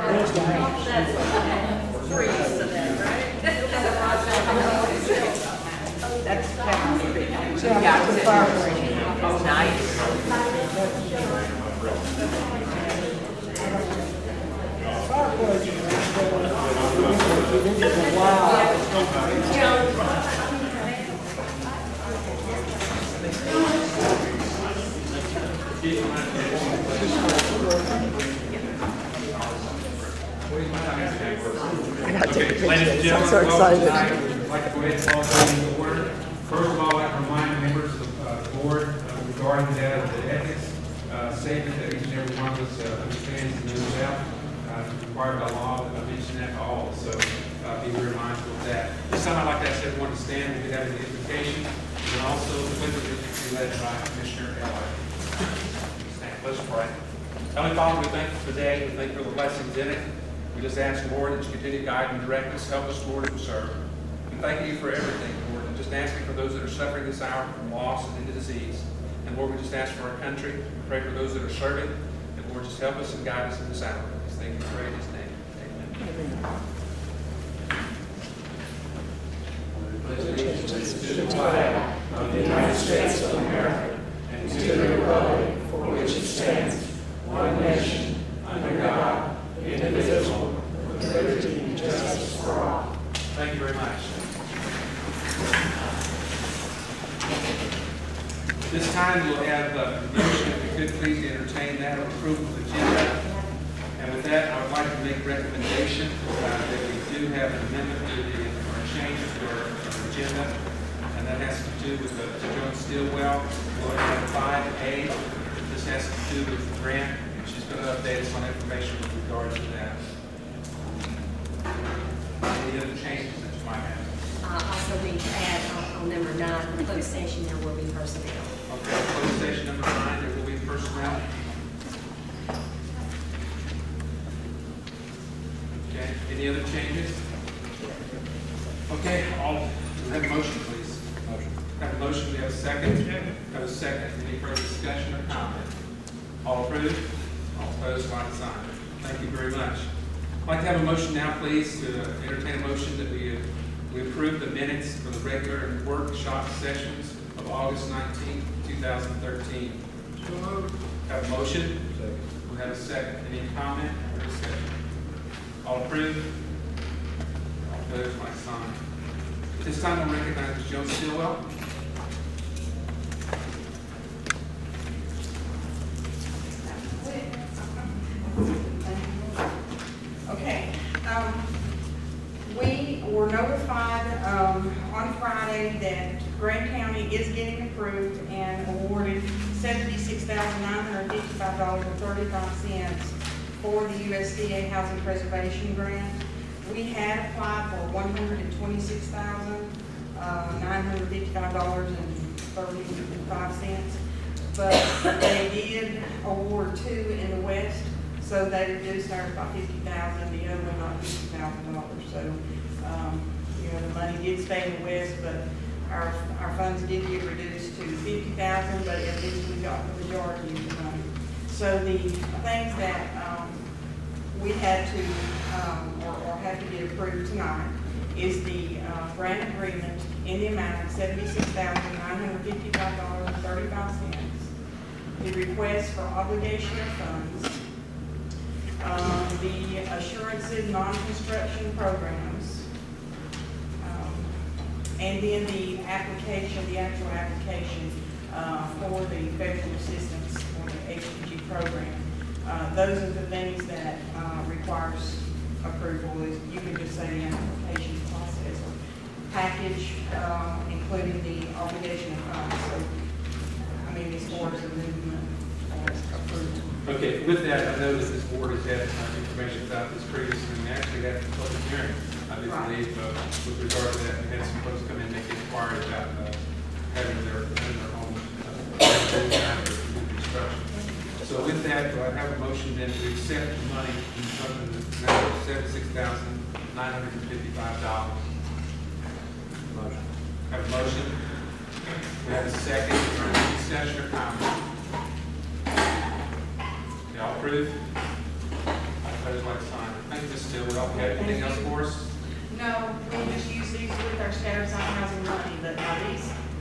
We're used to that, right? That's Captain Street. Yeah, The fire station. Oh, nice. Fire station. This is a wild. I gotta take a picture. Ladies and I'm gentlemen, so welcome excited. tonight. I'd like to go ahead and call the meeting to order. First of all, I'd like to remind members of the board regarding that of the ethics statement that each and every one of us understands and knows about. It's required by law, I mentioned that to all, so be very mindful of that. This time I'd like to ask everyone to stand if you have any invocation, and also the pledge of allegiance be led by Commissioner Elliott. Stand, let's pray. Heavenly Father, we thank you for today. We thank you for the blessings in it. We just ask, Lord, that you continue to guide and direct us. Help us, Lord, to serve. And thank you for everything, Lord. And just asking for those that are suffering this hour from loss and into disease. And Lord, we just ask for our country. We pray for those that are serving. And Lord, just help us and guide us in this hour. We just thank you for in his name. Amen. To the flag of the United States of America and to the republic for which it stands, one nation, under God, indivisible, with liberty and justice for all. Thank you very much. This time we'll have a motion, if you could please entertain that or approve of the agenda. And with that, I would like to make a recommendation that we do have an amendment to the, or a change to our agenda. And that has to do with the Joan Stillwell. We'll have 5A. This has to do with the grant. And she's going to update us on information with regards to that. Any other changes that you might have? Also, we add on number 9, the closed session, there will be personnel. Okay, closed station number 9, there will be personnel. Okay, any other changes? Okay, all, we have a motion, please. Motion. Have a motion, we have a second. Have a second. Any further discussion or comment? All approved? All opposed, like sign. Thank you very much. I'd like to have a motion now, please, to entertain a motion that we approve the minutes for the regular and workshop sessions of August 19th, 2013. Have a motion? Second. We have a second. Any comment or discussion? All approved? All opposed, like sign. At this time, we'll recognize Ms. Joan Stillwell. Okay, we were notified on Friday that Grant County is getting approved and awarded $76,955.35 for the USDA Housing Preservation Grant. We had applied for $126,955.35, but they did award 2 in the West. So they reduced ours by $50,000, the other one not $50,000. So, the money did stay in the West, but our funds did get reduced to $50,000, but at least we got the majority of the money. So the things that we had to, or have to get approved tonight is the grant agreement in the amount of $76,955.35, the request for obligation of funds, the assurances, non-construction programs, and then the application, the actual application for the federal assistance for the HPG program. Those are the things that requires approval. Is you can just say the application process or package, including the obligation of funds. So, as far as the movement approved. Okay, with that, I know that this board has had information about this previously, and we actually had a public hearing, I do believe, with regard to that. We had some folks come in and make inquiries about having their home construction. So with that, do I have a motion then to accept the money from the amount of $76,955? Motion. Have a motion? We have a second. Is there any discussion or comment? All approved? opposed, like sign. Thank you, Ms. Stillwell. Okay, anything else for us? No, we just use these with our scattered site housing money, but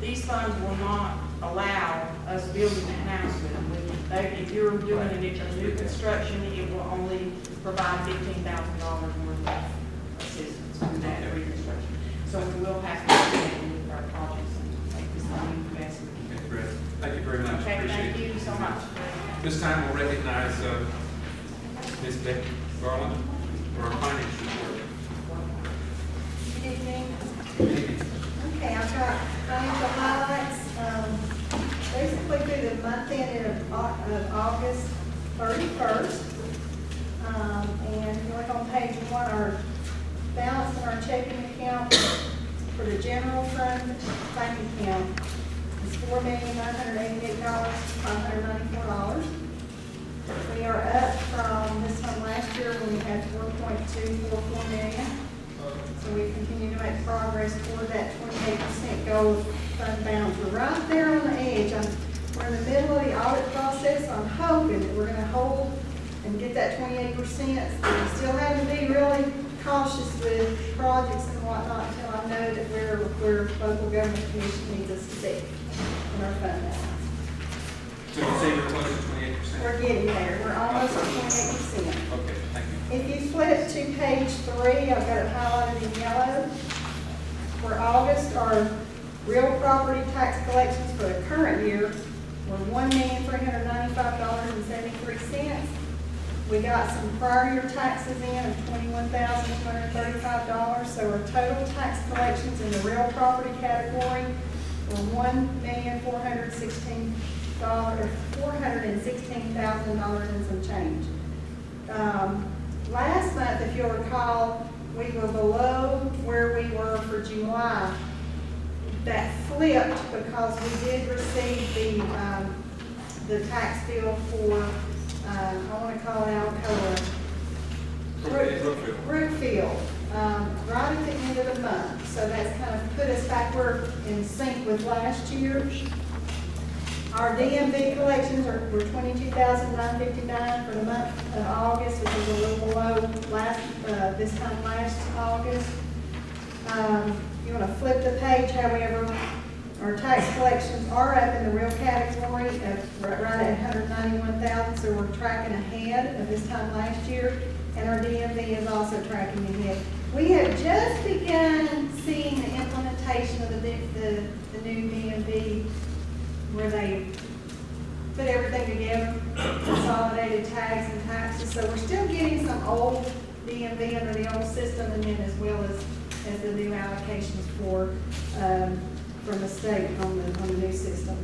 these funds will not allow us building a house with them. If you're doing a new construction, it will only provide $15,000 worth of assistance for that reconstruction. So we will have to do that with our projects and make this money investment. Okay, great. Thank you very much. Okay, Appreciate thank it. you so much. This time we'll recognize Ms. Becky Garland for our finance report. Good evening. Thank you. Okay, I've got financial highlights. Basically through the month end of August 31st. And if you look on page 1, our balance in our checking account for the general fund bank account is $4,988,594. We are up from this time last year when we had 4.244 million. So we continue to make progress toward that 28% goal of fund balance. We're right there on the edge. We're in the middle of the audit process. I'm hoping that we're going to hold and get that 28%. We still have to be really cautious with projects and whatnot until I know that where local government commission needs us to be in our fund balance. So you say you're close to 28%? We're getting there. We're almost at 28%. Okay, thank you. If you flip to page 3, I've got it highlighted in yellow. For August, our real property tax collections for the current year were $1,395.73. We got some prior year taxes in of $21,235, so our total tax collections in the real property category were $416,000 and some change. Last month, if you'll recall, we were below where we were for July. That flipped because we did receive the tax bill for, I want to call it Alcoa. Brookfield, right at the end of the month. So that's kind of put us backward in sync with last year. Our DMV collections were $22,959 for the month of August, which is a little below this time last August. You want to flip the page, however, our tax collections are up in the real category of right at $191,000, so we're tracking ahead of this time last year, and our DMV is also tracking ahead. We have just begun seeing the implementation of the new DMV, where they put everything together, consolidated tags and taxes. So we're still getting some old DMV under the old system, and then as well as the new allocations from the state on the new system.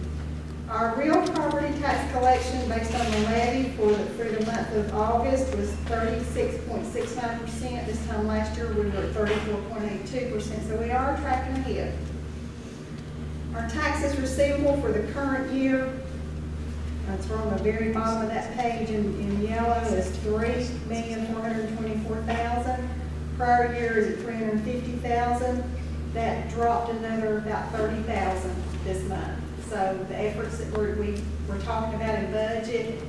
Our real property tax collection based on the levy through the month of August was 36.69%. This time last year we were at 34.82%, so we are tracking ahead. Our taxes receivable for the current year, that's on the very bottom of that page in yellow, is $3,424,000. Prior year is at $350,000. That dropped another about $30,000 this month. So the efforts that we're talking about in budget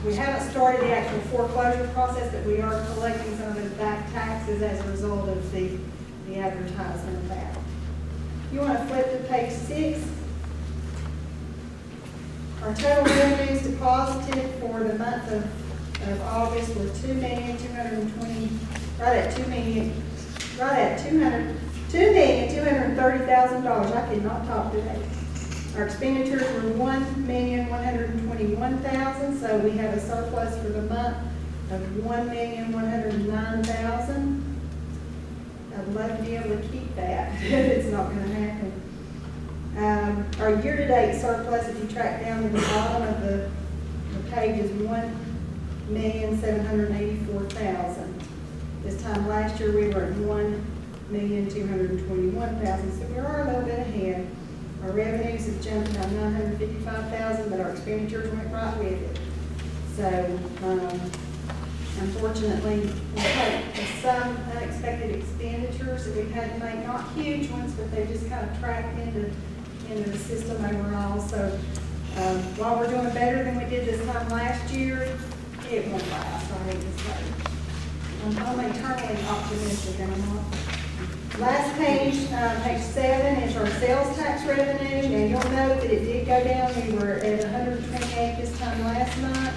we haven't started the actual foreclosure process, but we are collecting some of those back taxes as a result of the advertisement of that. You want to flip to page 6. Our total revenues deposited for the month of August were $2,230,000. I cannot talk today. Our expenditures were $1,121,000, so we have a surplus for the month of $1,109,000. I'd love to be able to keep that, but it's not going to happen. Our year-to-date surplus, if you track down to the bottom of the page, is $1,784,000. This time last year, we were at $1,221,000, so we are a little bit ahead. Our revenues have jumped about $955,000, but our expenditures went right with it. So, unfortunately, we had some unexpected expenditures that we've had to make, not huge ones, but they just kind of tracked into the system overall. So while we're doing better than we did this time last year, it won't last, I hate to say. I'm eternally optimistic, and I'm not. Last page, page 7 is our sales tax revenue. Now, you'll note that it did go down. We were at 128 this time last month.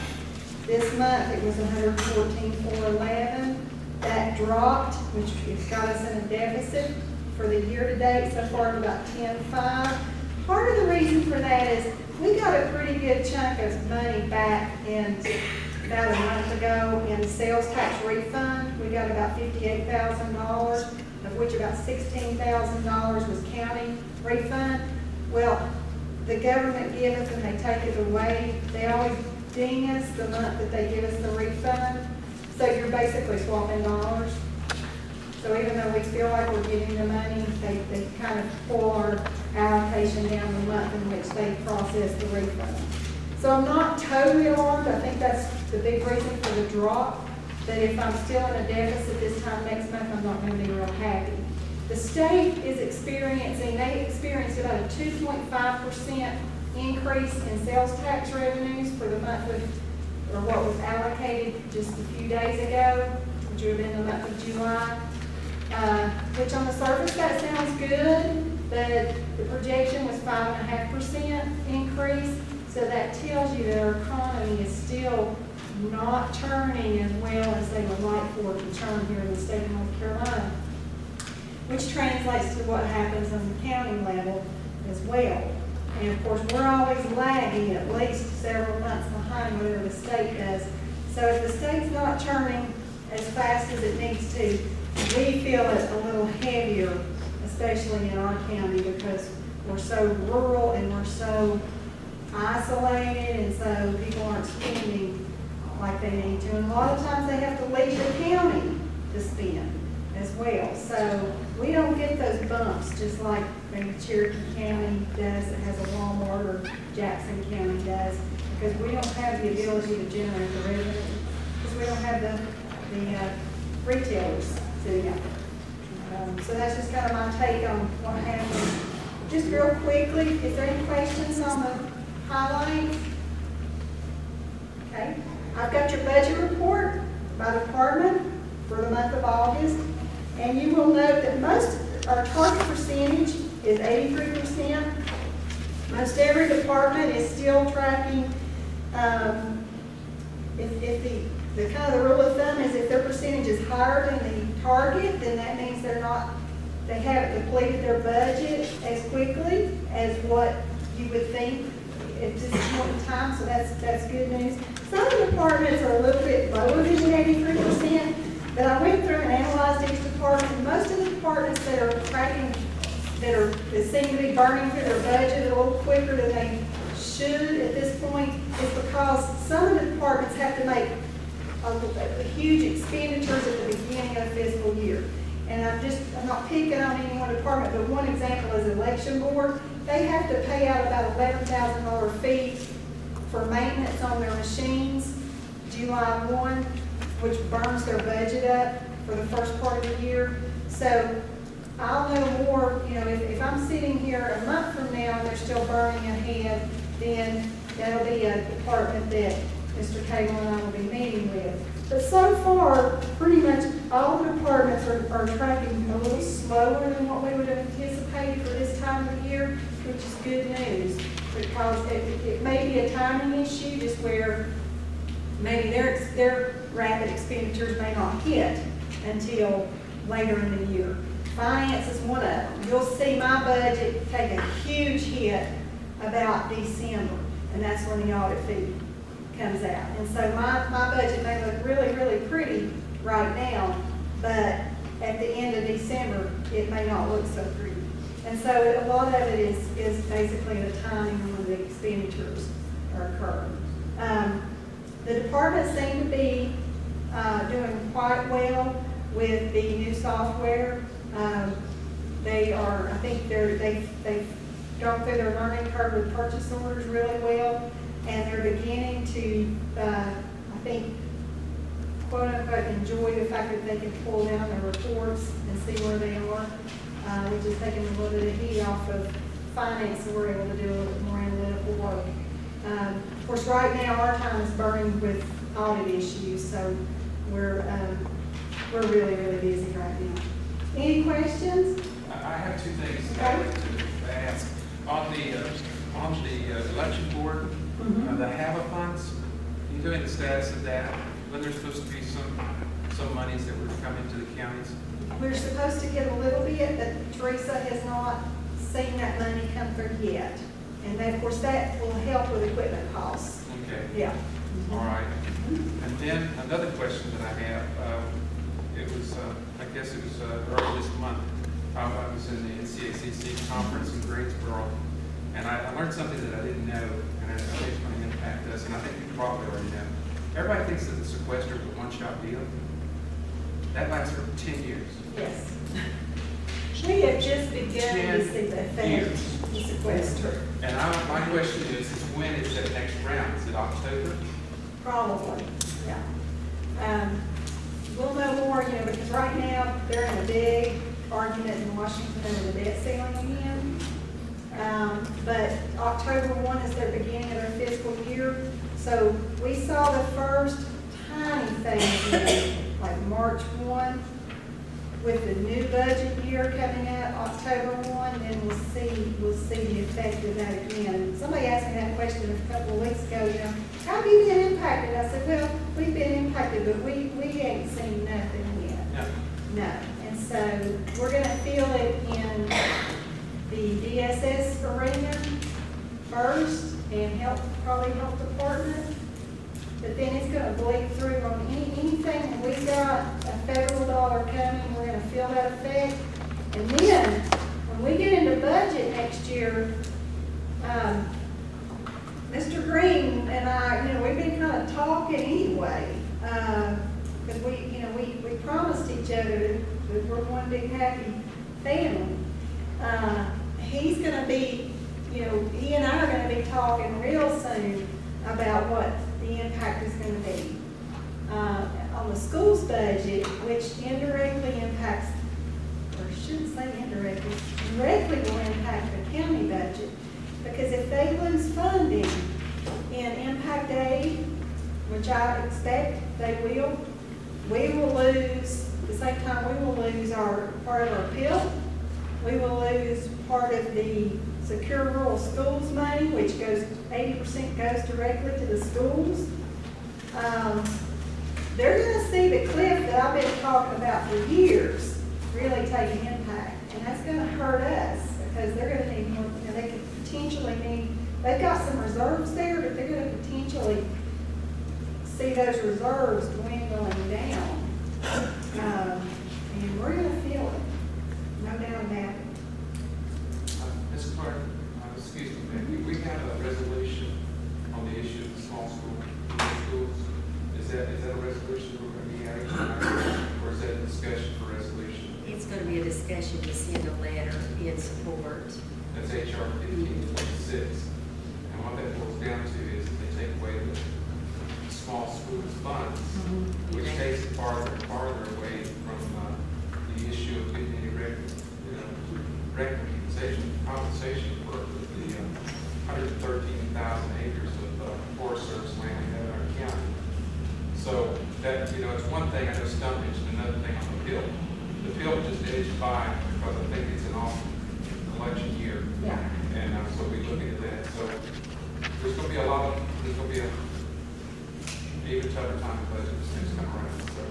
This month, it was 114,411. That dropped, which has got us in a deficit for the year-to-date so far of about 10.5. Part of the reason for that is we got a pretty good chunk of money back in about a month ago in sales tax refund. We got about $58,000, of which about $16,000 was county refund. Well, the government gives us and they take it away. They always ding us the month that they give us the refund. So you're basically swapping dollars. So even though we feel like we're getting the money, they kind of pull our allocation down the month in which they process the refund. So I'm not totally alarmed. I think that's the big reason for the drop. That if I'm still in a deficit this time next month, I'm not going to be real happy. The state is experiencing, they experienced about a 2.5% increase in sales tax revenues for the month of, or what was allocated just a few days ago, which would have been the month of July. Which on the surface that sounds good, but the projection was 5.5% increase. So that tells you that our economy is still not turning as well as they would like for it to turn here in the state of North Carolina, which translates to what happens on the county level as well. And of course, we're always lagging at least several months behind whatever the state does. So if the state's not turning as fast as it needs to, we feel it a little heavier, especially in our county, because we're so rural and we're so isolated, and so people aren't spending like they need to. And a lot of times they have to leave the county to spend as well. So we don't get those bumps just like maybe Cherokee County does that has a Walmart, or Jackson County does, because we don't have the ability to generate the revenue, because we don't have the retailers sitting out there. So that's just kind of my take on what happened. Just real quickly, is there any questions on the highlights? Okay. I've got your budget report by department for the month of August, and you will note that most, our target percentage is 83%. Most every department is still tracking, if the kind of the rule of thumb is if their percentage is higher than the target, then that means they haven't depleted their budget as quickly as what you would think at this point in time, so that's good news. Some of the departments are a little bit lower than 83%, but I went through and analyzed each department, and most of the departments that are tracking, that seem to be burning through their budget a little quicker than they should at this point, is because some of the departments have to make huge expenditures at the beginning of the fiscal year. And I'm not picking on any one department, but one example is election board. They have to pay out about $11,000 fee for maintenance on their machines July 1, which burns their budget up for the first part of the year. So I'll know more, if I'm sitting here a month from now and they're still burning ahead, then that'll be a department that Mr. Cable and I will be meeting with. But so far, pretty much all the departments are tracking a little slower than what we would have anticipated for this time of the year, which is good news, because it may be a timing issue, just where maybe their rapid expenditures may not hit until later in the year. Finance is one of them. You'll see my budget take a huge hit about December, and that's when the audit fee comes out. And so my budget may look really, really pretty right now, but at the end of December, it may not look so pretty. And so a lot of it is basically the timing when the expenditures are occurring. The departments seem to be doing quite well with the new software. I think they've gone through their learning curve with purchase orders really well, and they're beginning to, I think, quote unquote, enjoy the fact that they can pull down their reports and see where they are, which is taking a little bit of heat off of finance, so we're able to do a little bit more analytical work. Of course, right now our time is burning with audit issues, so we're really, really busy right now. Any questions? I have two things Okay. to ask. On the election board, the HAVA funds, can you tell me the status of that? When there's supposed to be some monies that were coming to the counties? We're supposed to get a little bit, but Teresa has not seen that money come through yet. And then, of course, that will help with equipment costs. Okay, Yeah. all right. And then another question that I have, it was, I guess it was early this month. I was in the NCACC conference in Greensboro, and I learned something that I didn't know, and I think it's going to impact us, and I think you probably already know. Everybody thinks that the sequester is a one-shot deal. That lasts for 10 years. Yes. We have just begun to see the effect of the sequester. And my question is when is that next round? Is it October? Probably, yeah. We'll know more, because right now, they're in a big argument in Washington over the debt ceiling again. But October 1 is their beginning of their fiscal year. So we saw the first tiny thing in like March 1 with the new budget year coming out, October 1, then we'll see the effect of that again. Somebody asked me that question a couple of weeks ago, how have you been impacted? I said, well, we've been impacted, but we ain't seen nothing yet. No. No. And so we're gonna feel it in the DSS arena first and probably health department. But then it's gonna bleed through on anything that we got a federal dollar coming, we're gonna feel that effect. And then, when we get into budget next year, Mr. Green and I, we've been kind of talking anyway. Because we promised each other that we're one big happy family. He's gonna be, he and I are gonna be talking real soon about what the impact is going to be on the school's budget, which indirectly impacts, or I shouldn't say indirectly, directly will impact the county budget. Because if they lose funding in impact aid, which I expect they will, we will lose, at the same time, we will lose part of our PIP. We will lose part of the Secure Rural Schools money, which goes, 80% goes directly to the schools. They're gonna see the cliff that I've been talking about for years really take an impact. And that's gonna hurt us because they're gonna need more, they could potentially need, they've got some reserves there, but they're gonna potentially see those reserves dwindling down. And we're gonna feel it, no doubt about it. Ms. Clark, excuse me, we have a resolution on the issue of the small schools. Is that a resolution we're going to be having tonight, or is that a discussion for resolution? It's going to be a discussion to send a letter in support. That's HR 1526. And what that boils down to is that they take away the small schools funds, which takes it farther and farther away from the issue of getting any compensation for the 113,000 acres of Forest Service land we have in our county. So that, it's one thing I know stumpage and another thing on the PIP. The PIP just edged by because I think it's an off election year. Yeah. And so we're looking at that. So there's going to be there's going to be an even tougher time in budget as things come around. So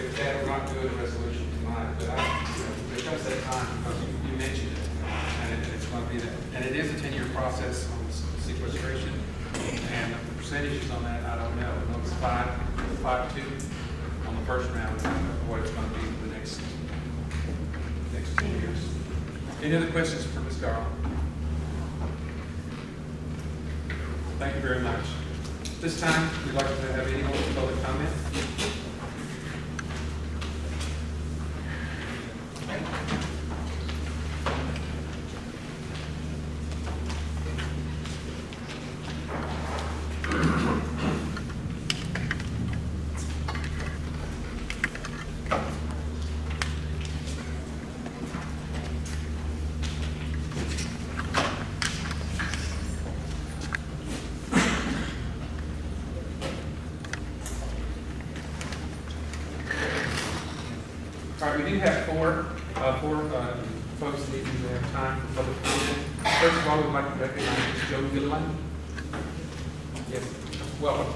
if that, we're not doing a resolution tonight, but there comes that time because you mentioned it. And it's going to be that. And it is a 10-year process on sequestration. And the percentages on that, I don't know. I know it's 5-2 on the first round of what it's going to be for the next 2 years. Any other questions for Ms. Garland? Thank you very much. This time, we'd like to have any more public comment. All right, we do have four folks that need to have time for public comment. First of all, we'd like to recognize Ms. Joe Gilliland. Yes, welcome.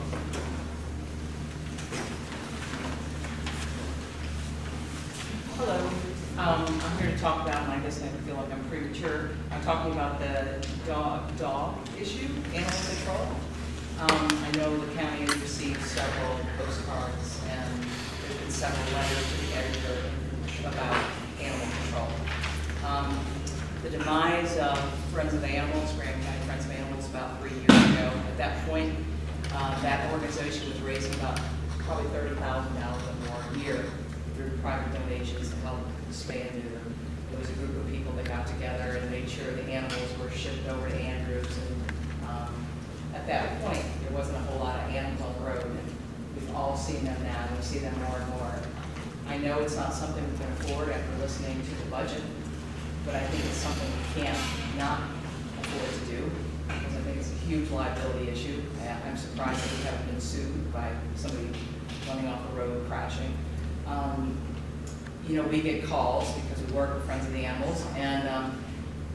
Hello. I'm here to talk about, and I guess I feel like I'm premature, I'm talking about the dog issue, animal control. I know the county has received several postcards and there's been several letters to the editor about animal control. The demise of Friends of Animals, Graham County Friends of Animals, about 3 years ago. At that point, that organization was raising about probably $30,000 or more a year through private donations to help spay and neuter. There was a group of people that got together and made sure the animals were shipped over to Andrews. And at that point, there wasn't a whole lot of animals on the road. And we've all seen them now, and we see them more and more. I know it's not something we can afford after listening to the budget, but I think it's something we can't not afford to do, because I think it's a huge liability issue. I'm surprised that we haven't been sued by somebody running off the road crashing. You know, we get calls because we work with Friends of the Animals, and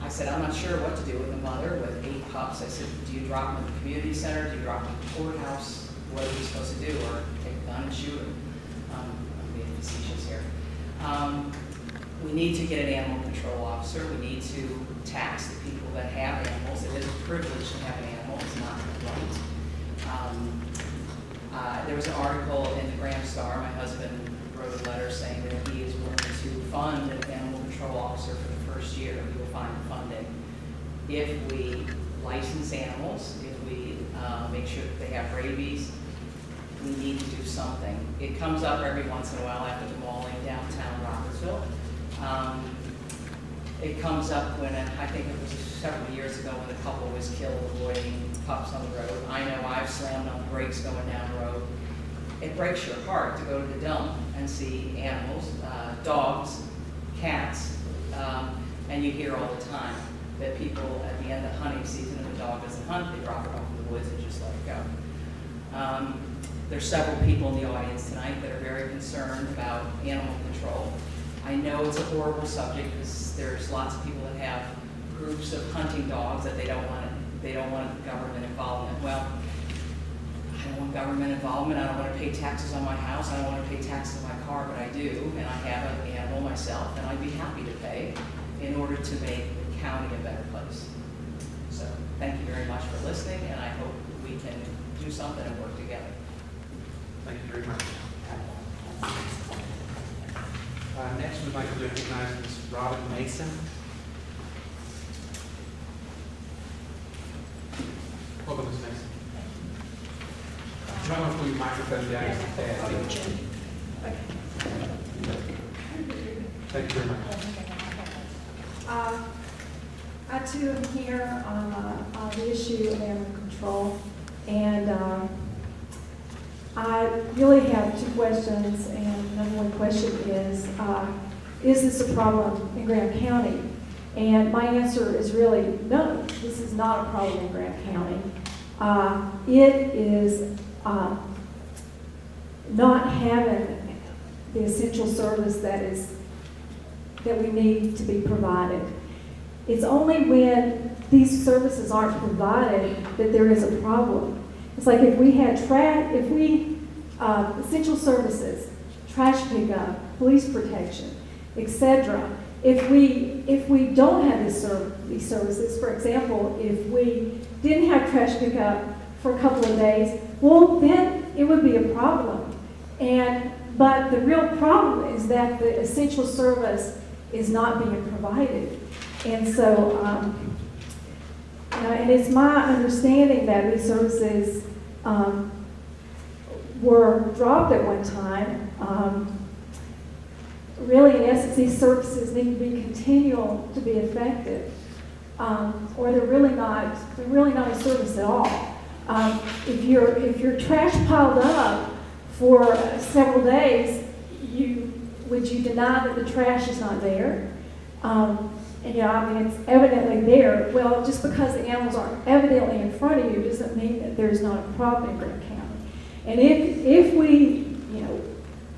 I said, I'm not sure what to do with a mother with 8 pups. I said, do you drop them at the community center? Do you drop them at the courthouse? What are we supposed to do? Or take a gun and shoot them? I'm being facetious here. We need to get an animal control officer. We need to tax the people that have animals. It is a privilege to have an animal. It's not a right. There was an article in the Graham Star. My husband wrote a letter saying that he is willing to fund an animal control officer for the first year. He will find the funding. If we license animals, if we make sure that they have rabies, we need to do something. It comes up every once in a while after the mauling downtown Robertsville. It comes up when, I think it was several years ago, when the couple was killed avoiding pups on the road. I know I've slammed on the brakes going down the road. It breaks your heart to go to the dump and see animals, dogs, cats, and you hear all the time that people at the end of hunting season, if the dog doesn't hunt, they drop it off in the woods and just let it go. There's several people in the audience tonight that are very concerned about animal control. I know it's a horrible subject because there's lots of people that have groups of hunting dogs that they don't want government involvement. Well, I don't want government involvement. I don't want to pay taxes on my house. I don't want to pay taxes on my car, but I do, and I have an animal myself, and I'd be happy to pay in order to make the county a better place. So thank you very much for listening, and I hope we can do something and work together. Thank you very much. Next, we'd like to recognize Ms. Robin Mason. Welcome, Ms. Mason. I'm going to put your microphone down just a tad. Thank you very much. I too am here on the issue of animal control, and I really have 2 questions, and number 1 question is this a problem in Graham County? And my answer is really no, this is not a problem in Graham County. It is not having the essential service that we need to be provided. It's only when these services aren't provided that there is a problem. It's like if we had essential services, trash pickup, police protection, etc. If we don't have these services, for example, if we didn't have trash pickup for a couple of days, well, then it would be a problem. But the real problem is that the essential service is not being provided. And so, and it's my understanding that these services were dropped at one time. Really, in essence, these services need to be continual to be effective, or they're really not a service at all. If your trash piled up for several days, would you deny that the trash is not there? And it's evidently there. Well, just because the animals aren't evidently in front of you doesn't mean that there's not a problem in Graham County. And if we,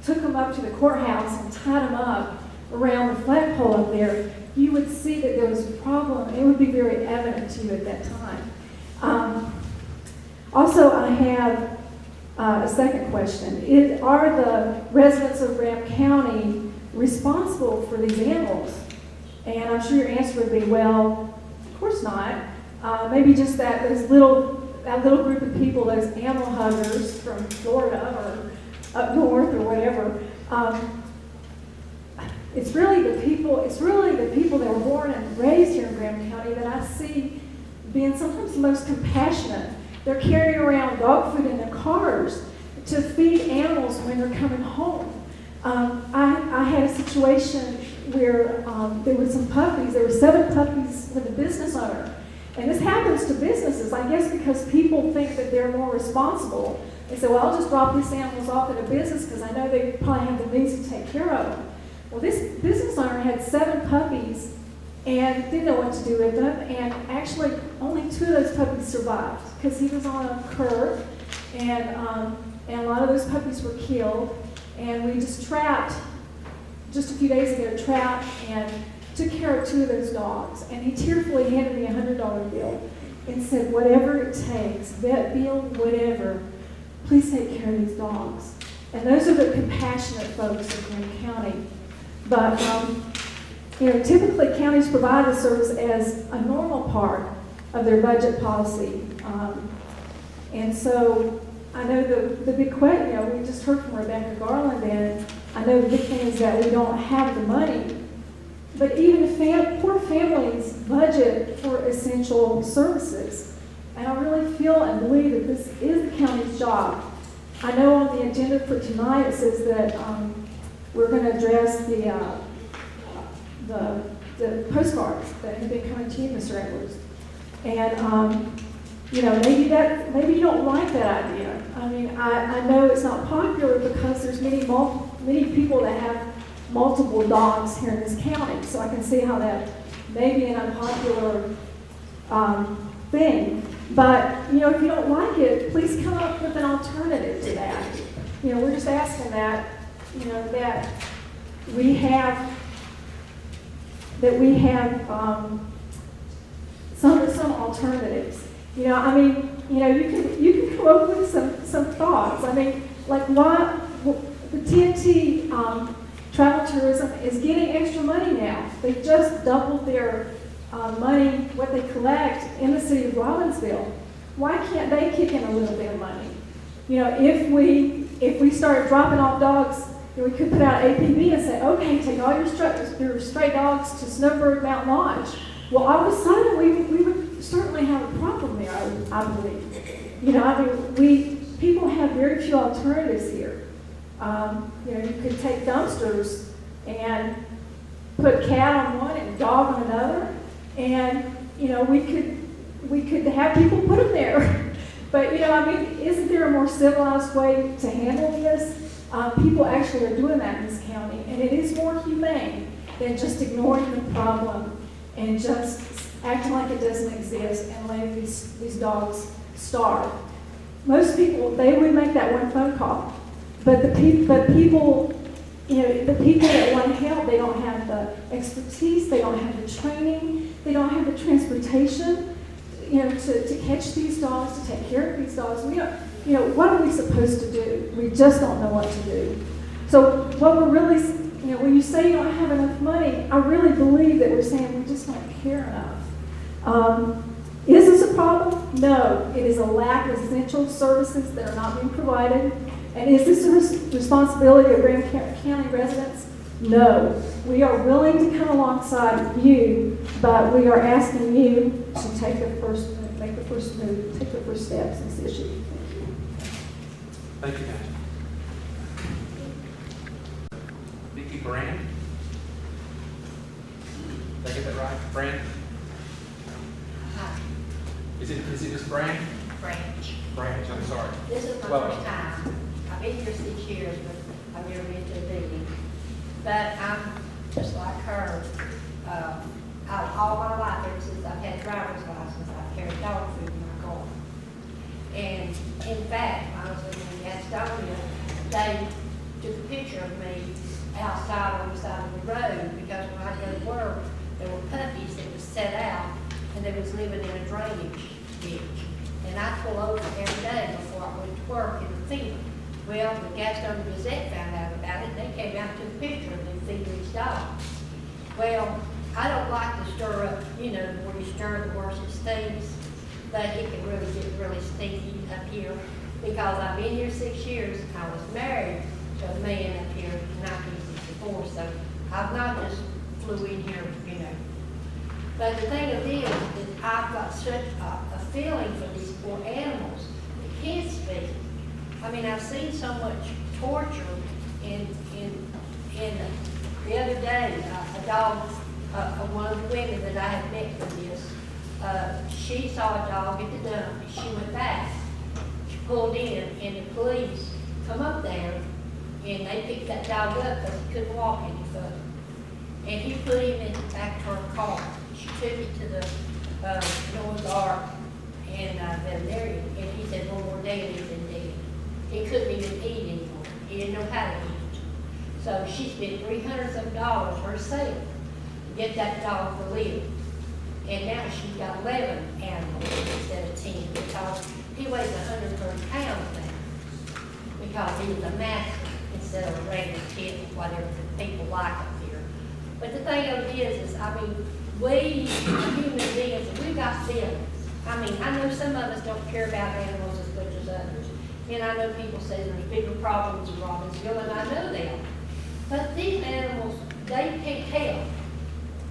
took them up to the courthouse and tied them up around the flagpole up there, you would see that there was a problem. It would be very evident to you at that time. Also, I have a second question. Are the residents of Graham County responsible for these animals? And I'm sure your answer would be, well, of course not. Maybe just that little group of people, those animal huggers from Florida or up north or whatever. It's really the people that were born and raised here in Graham County that I see being sometimes the most compassionate. They're carrying around dog food in their cars to feed animals when they're coming home. I had a situation where there were some puppies. There were 7 puppies with a business owner. And this happens to businesses, I guess, because people think that they're more responsible. They say, well, I'll just drop these animals off at a business because I know they probably have the means to take care of them. Well, this business owner had 7 puppies and didn't know what to do with them. And actually, only 2 of those puppies survived because he was on a curb, and a lot of those puppies were killed. And we just a few days ago, trapped and took care of 2 of those dogs. And he tearfully handed me a $100 bill and said, whatever it takes, vet bill, whatever, please take care of these dogs. And those are the compassionate folks of Graham County. But, typically counties provide the service as a normal part of their budget policy. And so I know the big question, we just heard from Rebecca Garland, and I know the big thing is that we don't have the money. But even poor families budget for essential services. And I really feel and believe that this is the county's job. I know on the agenda for tonight it says that we're going to address the postcards that have been coming to you, Mr. Edwards. And maybe you don't like that idea. I mean, I know it's not popular because there's many people that have multiple dogs here in this county, so I can see how that may be an unpopular thing. But if you don't like it, please come up with an alternative to that. We're just asking that that we have some alternatives. You can come up with some thoughts. I mean, like why the TNT travel tourism is getting extra money now. They just doubled their money, what they collect in the city of Robbinsville. Why can't they kick in a little bit of money? If we started dropping off dogs, we could put out APB and say, okay, take all your stray dogs to Snowbird Mountain Lodge. Well, all of a sudden, we would certainly have a problem there, I believe. People have very few alternatives here. You could take dumpsters and put cat on one and dog on another, and we could have people put them there. But isn't there a more civilized way to handle this? People actually are doing that in this county, and it is more humane than just ignoring the problem and just acting like it doesn't exist and letting these dogs starve. Most people, they would make that one phone call, but the people that want help, they don't have the expertise, they don't have the training, they don't have the transportation, to catch these dogs, to take care of these dogs. What are we supposed to do? We just don't know what to do. So what we're really, when you say you don't have enough money, I really believe that we're saying we just don't care enough. Is this a problem? No. It is a lack of essential services that are not being provided. And is this a responsibility of Graham County residents? No. We are willing to come alongside you, but we are asking you to make the first move, take the first steps in this issue. Thank you, Nancy. Vicki Brand. Did I get that right? Brand? Hi, Is it Miss Brand? Branch. Branch, I'm sorry. This is my Well- first time. I've been here 6 years, but I've never been to a meeting. But I'm just like her. All my life, ever since I've had a driver's license, I've carried dog food in my car. And in fact, when I was living in Gastonia, they took a picture they was living in a drainage ditch. And I pull over every day before I went to work in the field. Well, the Gastonia Gazette found out about it, and they came out to the picture of them feeding these dogs. Well, I don't like to stir up, you know, where you stir the worse it stinks, but it can really get really stinky up here, because I've been here 6 years, I was married to a man up here in 1964, so I've not just flew in here, you know. But the thing of it is I've got such a feeling for these poor animals that can't speak. I mean, I've seen so much torture in the other day, a dog, one of the women that I had met for this, she saw a dog at the dump, and she went back, she pulled in, and the police come up there, and they picked that dog up because he couldn't walk any further. And he put him in the back of her car. She took it to the Noah's Ark and veterinarian, and he said, "No more day than dead." He couldn't even eat anymore. He didn't know how to eat. So she spent $300 herself to get that dog to live. And now she's got 11 animals instead of 10, because he weighs 130 pounds now. Because he was a mastiff instead of a regular kid, whatever the people like up here. But the thing of it is I mean, we human beings, we've got feelings. I mean, I know some of us don't care about animals as much as others. And I know people say there's bigger problems in Robbinsville, and I know that. But these animals, they can't help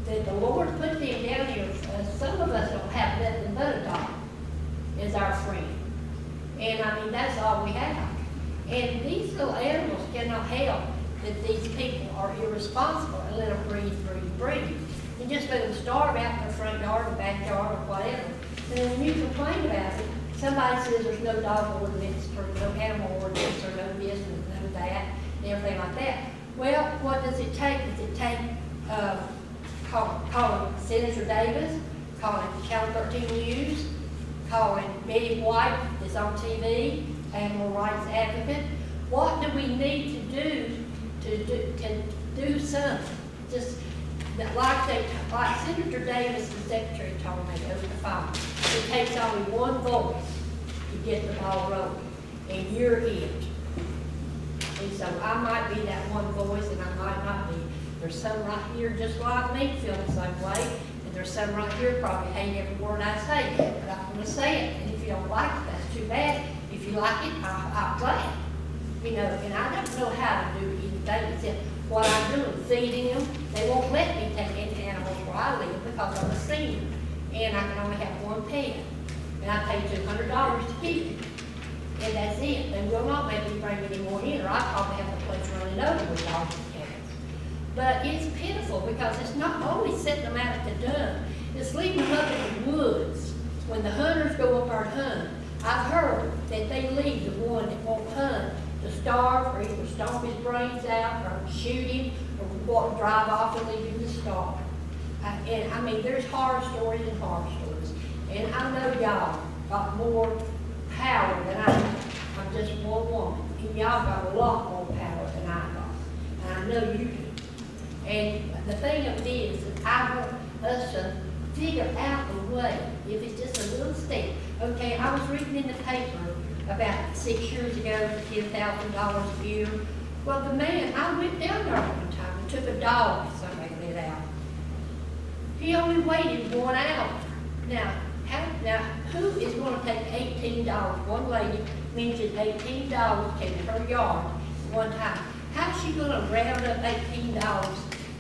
that the Lord put them down here. Some of us don't have nothing but a dog as our friend. And I mean, that's all we have. And these little animals cannot help that these people are irresponsible and let them breathe. And just let them starve out in their front yard or backyard or whatever. And then when you complain about it, somebody says there's no dog ordinance or no animal ordinance or no this and no that and everything like that. Well, what does it take? Does it take calling Senator Davis, calling Channel 13 News, calling Betty White that's on TV, animal rights advocate? What do we need to do something? Just that like Senator Davis and Secretary told me over the phone, it takes only one voice to get the ball rolling, and you're it. And so I might be that one voice, and I might not be. There's some right here just like me feel the same way, and there's some right here probably hate every word I say, but I'm going to say it. And if you don't like it, that's too bad. If you like it, I'll play it. You know, and I don't know how to do anything except what I'm doing, feeding them. They won't let me take any animals where I live because I'm a senior, and I can only have one pet. And I pay $200 to keep it. And that's it. They will not make me bring any more in, or I probably have the place running over with dogs and cats. But it's pitiful because it's not only setting them out at the dump, it's leaving them up in the woods. When the hunters go up there and hunt, I've heard that they leave the one that won't hunt to starve, or either stomp his brains out, or shoot him, or drive off and leave him to starve. And I mean, there's horror stories and horror stories. And I know y'all got more power than I do. I'm just one woman. And y'all got a lot more power than I got. And I know you do. And the thing of it is that I want us to figure out a way, if it's just a little step. Okay, I was reading in the paper about 6 years ago, $10,000 a year. Well, the man, I went down there one time and took a dog that somebody let out. He only waited 1 hour. Now, who is going to take $18? One lady mentioned $18 came to her yard one time. How's she going to round up $18,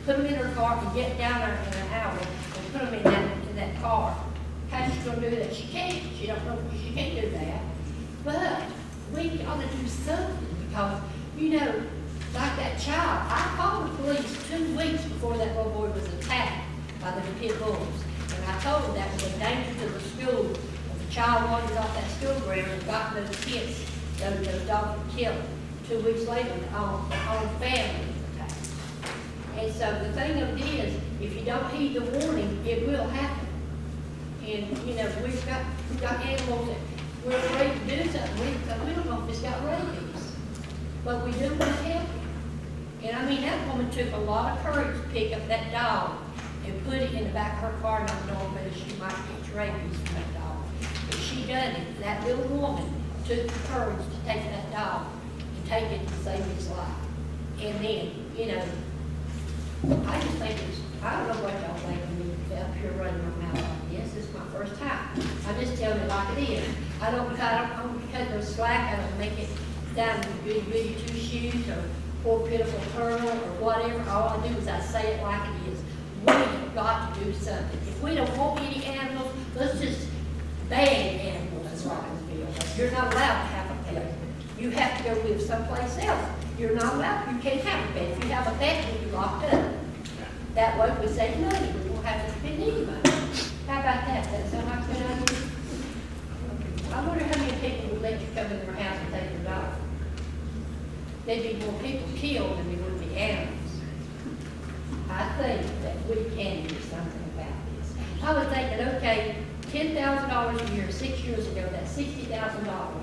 put them in her car, and get down there in an hour and put them in that car? How's she going to do that? She can't. She don't know. She can't do that. But we ought to do something because, you know, like that child. I called the police 2 weeks before that little boy was attacked by the pit bulls. And I told them that was a danger to the school. If the child wandered off that school ground and got those kids, those dogs would kill them. 2 weeks later, the whole family was attacked. And so the thing of it is, if you don't heed the warning, it will happen. And, you know, we've got animals that we're afraid to do something. We don't know if it's got rabies. But we do want to help it. And I mean, that woman took a lot of courage to pick up that dog and put it in the back of her car, not knowing whether she might get rabies from that dog. But she done it. That little woman took the courage to take that dog and take it to save his life. And then, you know, I just think it's, I don't know what y'all think of me up here running my mouth like this. This is my first time. I'm just telling it like it is. I don't cut no slack. I don't make it down to goody two shoes or poor pitiful colonel or whatever. All I do is I say it like it is. We have got to do something. If we don't want any animals, let's just ban animals in Robbinsville. You're not allowed to have a pet. You have to go live someplace else. You're not allowed, you can't have a pet. If you have a pet, you'll be locked up. That way we save money. We won't have to spend any money. How about that? Does that sound like a good idea? I wonder how many people would let you come in their house and take your dog. There'd be more people killed than there would be animals. I think that we can do something about this. I was thinking, okay, $10,000 a year, 6 years ago, that's $60,000.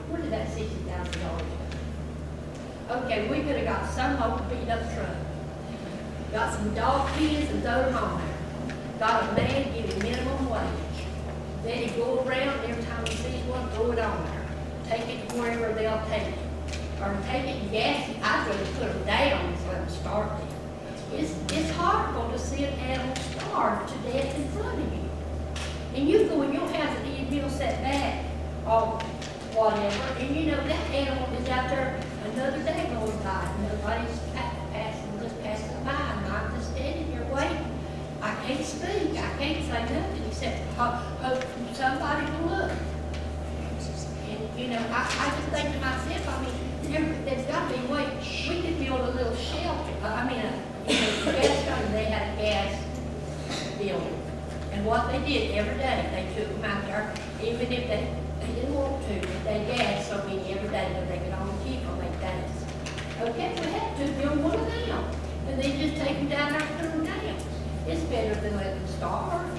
Where did that $60,000 go? Okay, we could have got some old beat up truck. Got some dog pens and throw them on there. Got a man giving minimum wage. Then he go around, and every time he sees one, throw it on there. Take it to wherever they'll take it. Or take it and gas it. I'd rather put them down and let them starve them. It's horrible to see an animal starve to death in front of you. And you go in your house and eat a meal set back, or whatever, and you know that animal is out there another day going by. Nobody's passing, just passing by, and I'm just standing here waiting. I can't speak, I can't say nothing except hope somebody will look. And, you know, I just think to myself, I mean, there's got to be a way, we could build a little shelter. You know, the gas company, they had a gas building. And what they did every day, they took them out there, even if they didn't want to, but they gassed so many every day that they could only keep them like that. Okay, we had to build one of them. And they just take them down there and put them down. It's better than letting them starve.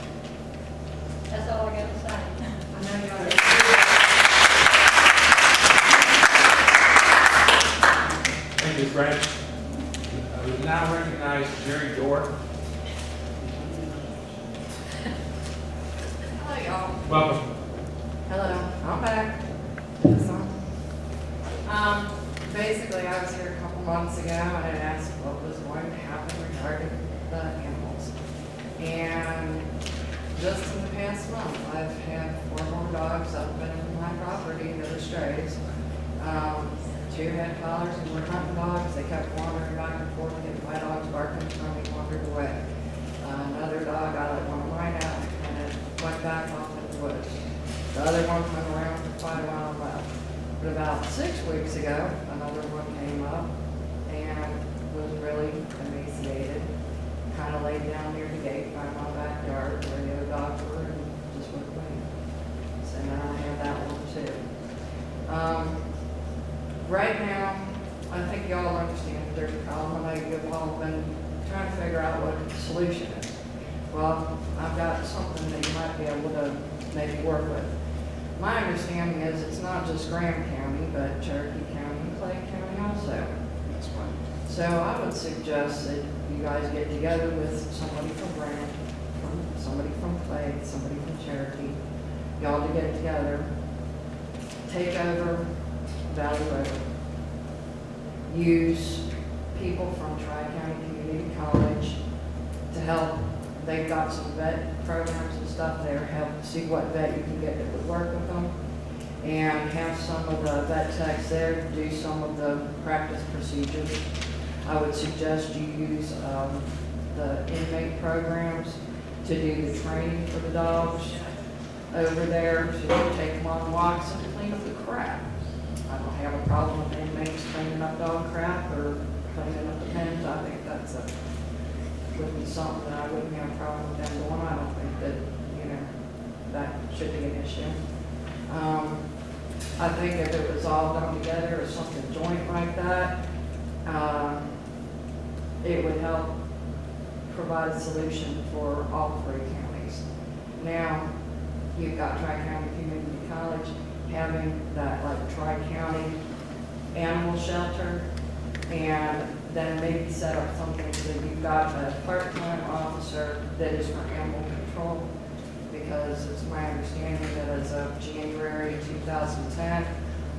That's all I got to say. I know y'all. Thank you, Brad. We now recognize Jerry Dorr. Hello, y'all. Welcome. Hello, I'm back. Basically, I was here a couple months ago and I asked what was going to happen regarding the animals. And just in the past month, I've had 4 more dogs up in my property that are strays. 2 had collars and were hunting dogs. They kept wandering back and forth, getting my dogs barking, and they wandered away. Another dog, I let one of mine out and it went back off in the woods. The other one hung around for quite a while and left. But about 6 weeks ago, another one came up and was really emaciated. Kind of laid down near the gate by my backyard where the other dogs were and just went away. So now I have that one too. Right now, I think y'all understand that there's a problem. I know you've all been trying to figure out what the solution is. Well, I've got something that you might be able to maybe work with. My understanding is it's not just Graham County, but Cherokee County and Clay County also. That's fine. So I would suggest that you guys get together with somebody from Graham, somebody from Clay, somebody from Cherokee, y'all to get together, take over Valley Road, use people from Tri-County Community College to help. They've got some vet programs and stuff there, help see what vet you can get that would work with them, and have some of the vet techs there to do some of the practice procedures. I would suggest you use the inmate programs to do the training for the dogs over there, to take them on walks and to clean up the crap. I don't have a problem with inmates cleaning up dog crap or cleaning up the pens. I think that's would be something that I wouldn't have a problem with them doing. I don't think that, you know, that should be an issue. I think if it was all done together or something joint like that, it would help provide a solution for all 3 counties. Now, you've got Tri-County Community College having that like Tri-County animal shelter, and then maybe set up something so that you've got a part-time officer that is for animal control. Because it's my understanding that as of January 2010,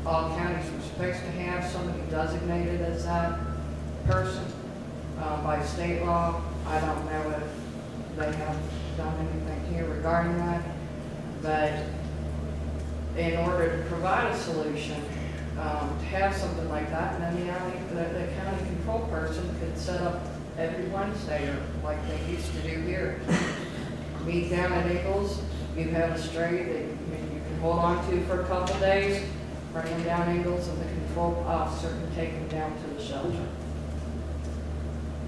all counties were supposed to have somebody designated as that person by state law. I don't know if they have done anything here regarding that, but in order to provide a solution, to have something like that, and then the county control person could set up every Wednesday, or like they used to do here. Meet down at Eagles, you have a stray that you can hold on to for a couple days, bring them down Eagles, and the control officer can take them down to the shelter.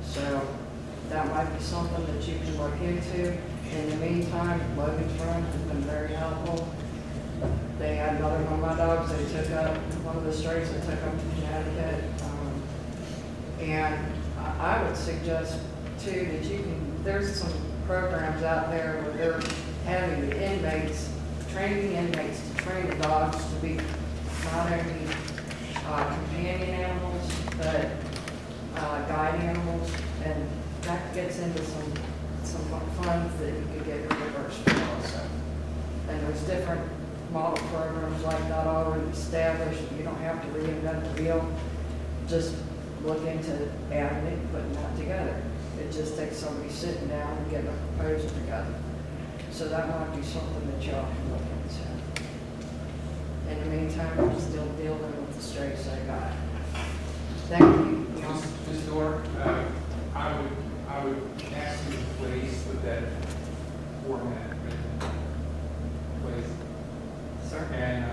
So that might be something that you can look into. In the meantime, Logan's Run has been very helpful. They had another one of my dogs, they took up, one of the strays, they took up to Connecticut. And I would suggest too that you can, there's some programs out there where they're having the inmates, training the inmates to train the dogs to be not only companion animals, but guide animals, and that gets into some funds that you could get reimbursed for also. And there's different model programs like that already established. You don't have to reinvent the wheel. Just look into adding it and putting that together. It just takes somebody sitting down and getting a proposal together. So that might be something that y'all can look into. In the meantime, we're still dealing with the strays I got. Thank you. Ms. Dorr, I would ask you to please put that format in place. Sir? And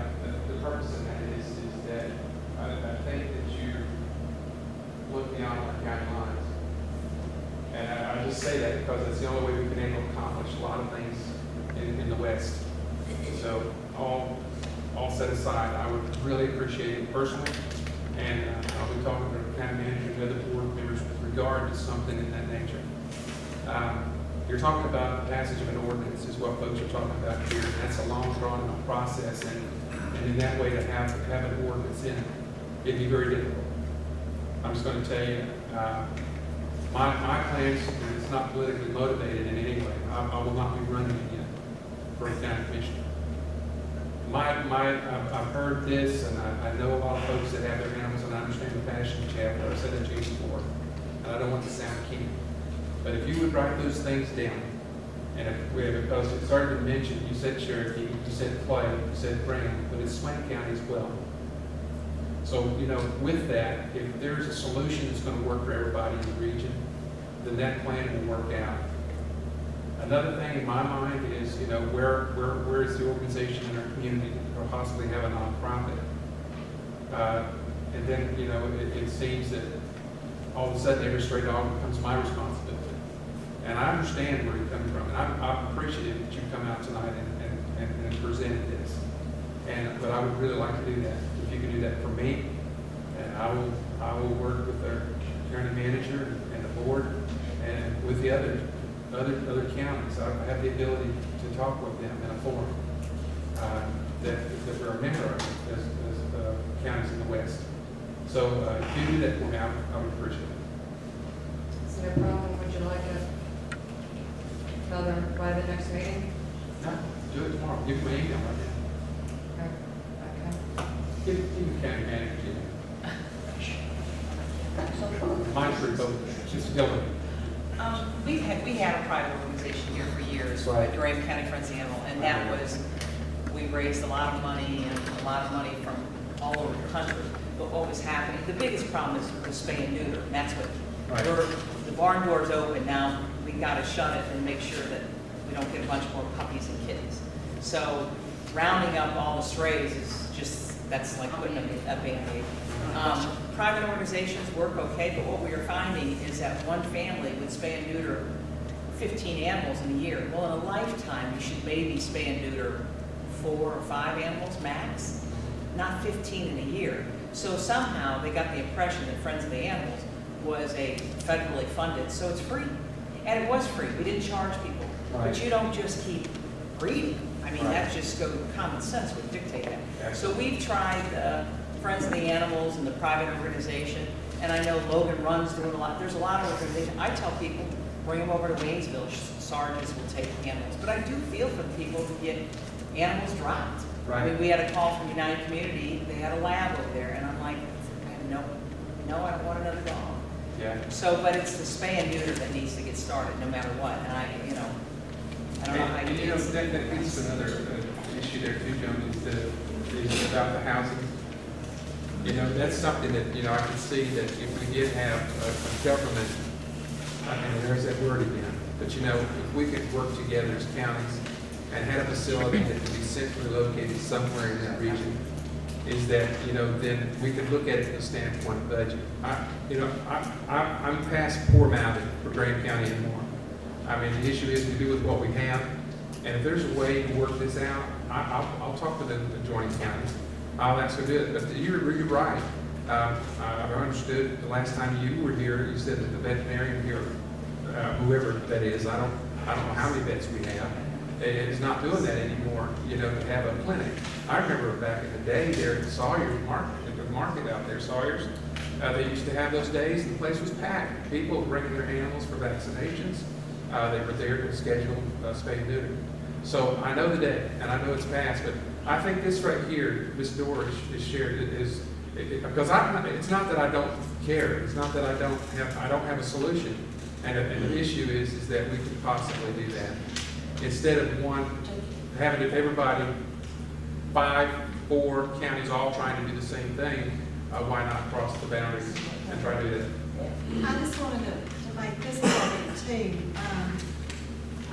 the purpose of that is that I think that you look beyond our county lines. And I just say that because it's the only way we can able to accomplish a lot of things in the West. So all set aside, I would really appreciate it personally. And I'll be talking to the county manager and other board members with regard to something in that nature. You're talking about the passage of an ordinance is what folks are talking about here. And that's a long drawn out process. And in that way to have an ordinance in it, it'd be very difficult. I'm just going to tell you, my plans, and it's not politically motivated in any way. I will not be running again for a county commissioner. I've heard this, and I know a lot of folks that have their animals, and I understand the passion that you have, but I've said that to you before, and I don't want to sound keen. But if you would write those things down, and if we have, because it started to mention, you said Cherokee, you said Clay, you said Brown, but it's Swain County as well. So, with that, if there's a solution that's going to work for everybody in the region, then that plan will work out. Another thing in my mind is, where is the organization in our community or possibly have a nonprofit? And then, it seems that all of a sudden every stray dog becomes my responsibility. And I understand where you're coming from, and I'm appreciative that you come out tonight and presented this. But I would really like to do that. If you could do that for me, and I will work with our county manager and the board and with the other counties. I have the ability to talk with them in a forum that we're a member of as counties in the West. So if you do that for me, I would appreciate it. Is there a problem? Would you like to tell them by the next meeting? No, do it tomorrow. Give me an email right now. Okay. Give the county manager email. Mine's for both. Just tell me. We had a private organization here for years, Right. Durham County Friends of the Animal, and that was, we raised a lot of money and a lot of money from all over the country. But what was happening, the biggest problem is the spay and neuter, and that's what, the barn door's open now, we gotta shut it and make sure that we don't get a bunch more puppies and kittens. So rounding up all the strays is just, that's like putting a Band-Aid. Private organizations work okay, but what we are finding is that one family would spay and neuter 15 animals in a year. Well, in a lifetime, you should maybe spay and neuter 4 or 5 animals max, not 15 in a year. So somehow they got the impression that Friends of the Animals was a federally funded, so it's free. And it was free, we didn't charge people. Right. But you don't just keep breeding. I mean, that just common sense would dictate that. So we've tried Friends of the Animals and the private organization, And I know Logan Run's doing a lot, there's a lot of organizations. I tell people, bring them over to Waynesville, sergeants will take animals. But I do feel for the people who get animals dropped. I Right. mean, we had a call from United Community, they had a lab over there, and I'm like, no, I don't want another dog. Yeah. So, but it's the spay and neuter that needs to get started, no matter what, and I don't know how And you you know, do that gets to another issue there too, Joan, is about the housing. You know, that's something that, you know, I can see that if we did have a government, and there's that word again, but you know, if we could work together as counties and had a facility that could be centrally located somewhere in that region, is that, you know, then we could look at it from the standpoint of budget. I'm past poor mouthing for Graham County anymore. I mean, the issue is to do with what we have, and if there's a way to work this out, I'll talk to the adjoining counties. I'll ask them to do it, but you're right. I understood the last time you were here, you said that the veterinarian here, whoever that is, I don't know how many vets we have, is not doing that anymore, you know, to have a clinic. I remember back in the day there at Sawyer's Market, the market out there, Sawyer's, they used to have those days, and the place was packed. People were bringing their animals for vaccinations. They were there to schedule spay and neuter. So I know the day, and I know it's past, but I think this right here, this door is shared, because it's not that I don't care, it's not that I don't have a solution. And the issue is that we could possibly do that. Instead of having everybody, 5, 4 counties all trying to do the same thing, why not cross the boundaries and try to do that? I just wanted to make this comment too.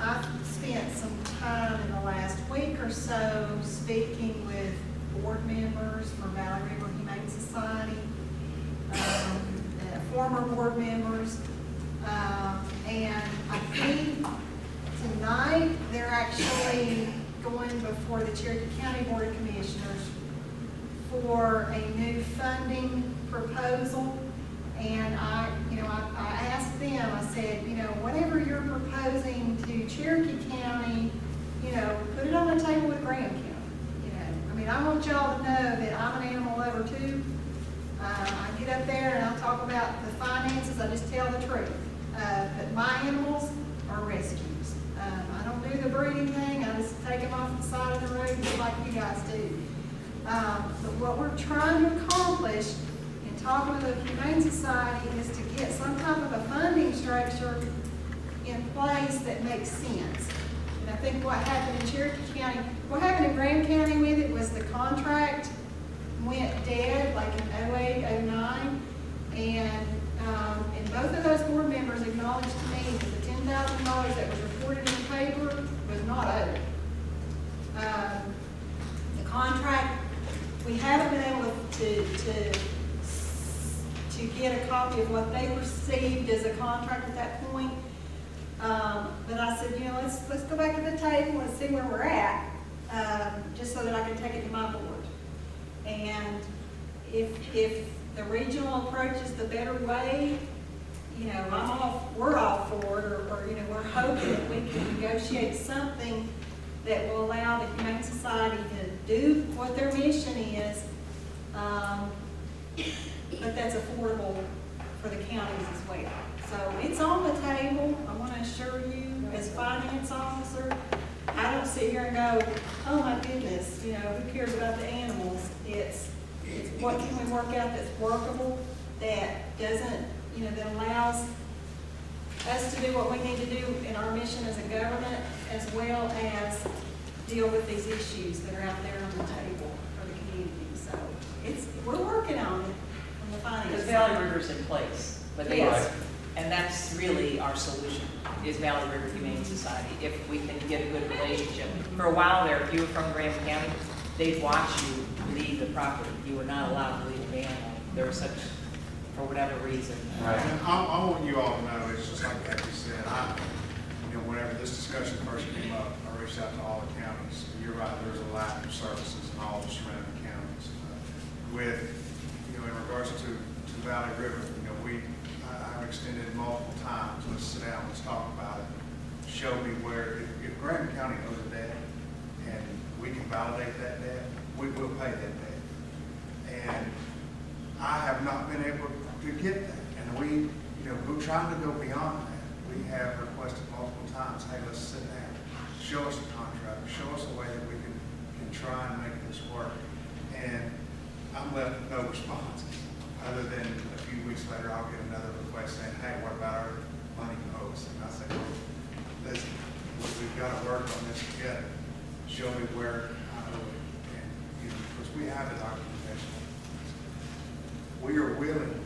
I've spent some time in the last week or so speaking with board members for Valley River Humane Society, former board members, and I think tonight they're actually going before the Cherokee County Board of Commissioners for a new funding proposal. And I asked them, I said, you know, whatever you're proposing to Cherokee County, you know, put it on the table with Graham County. You know, I mean, I want y'all to know that I'm an animal lover too. I get up there and I talk about the finances, I just tell the truth. But my animals are rescues. I don't do the breeding thing, I just take them off the side of the road just like you guys do. But what we're trying to accomplish in talking to the Humane Society is to get some type of a funding structure in place that makes sense. And I think what happened in Cherokee County, what happened in Graham County with it was the contract went dead like in 08, 09. And both of those board members acknowledged to me that the $10,000 that was reported in the paper was not owed. The contract, we haven't been able to get a copy of what they received as a contract at that point. But I said, you know, let's go back to the table and see where we're at, just so that I can take it to my board. And if the regional approach is the better way, you know, we're all for it, or you know, we're hoping that we can negotiate something that will allow the Humane Society to do what their mission is, but that's affordable for the counties as well. So it's on the table. I want to assure you, as finance officer, I don't sit here and go, oh my goodness, you know, who cares about the animals? It's what can we work out that's workable, that doesn't, you know, that allows us to do what we need to do in our mission as a government, as well as deal with these issues that are out there on the table for the community. So we're working on it from the finance. Because Valley River's in place, but Yes. and that's really our solution, is Valley River Humane Society, if we can get a good relationship. For a while there, if you were from Graham County, they'd watch you leave the property. You were not allowed to leave the animal. There was such, for whatever reason. Right. And I want you all to know, it's just like Kathy said, you know, whenever this discussion first came up, I reached out to all the counties. You're right, there's a lack of services in all the surrounding counties. With, you know, in regards to Valley River, you know, I've extended multiple times, let's sit down, let's talk about it. Show me where, if Graham County owes a debt, and we can validate that debt, we will pay that debt. And I have not been able to get show me where I owe it. And, you know, because we have the documentation. We are willing.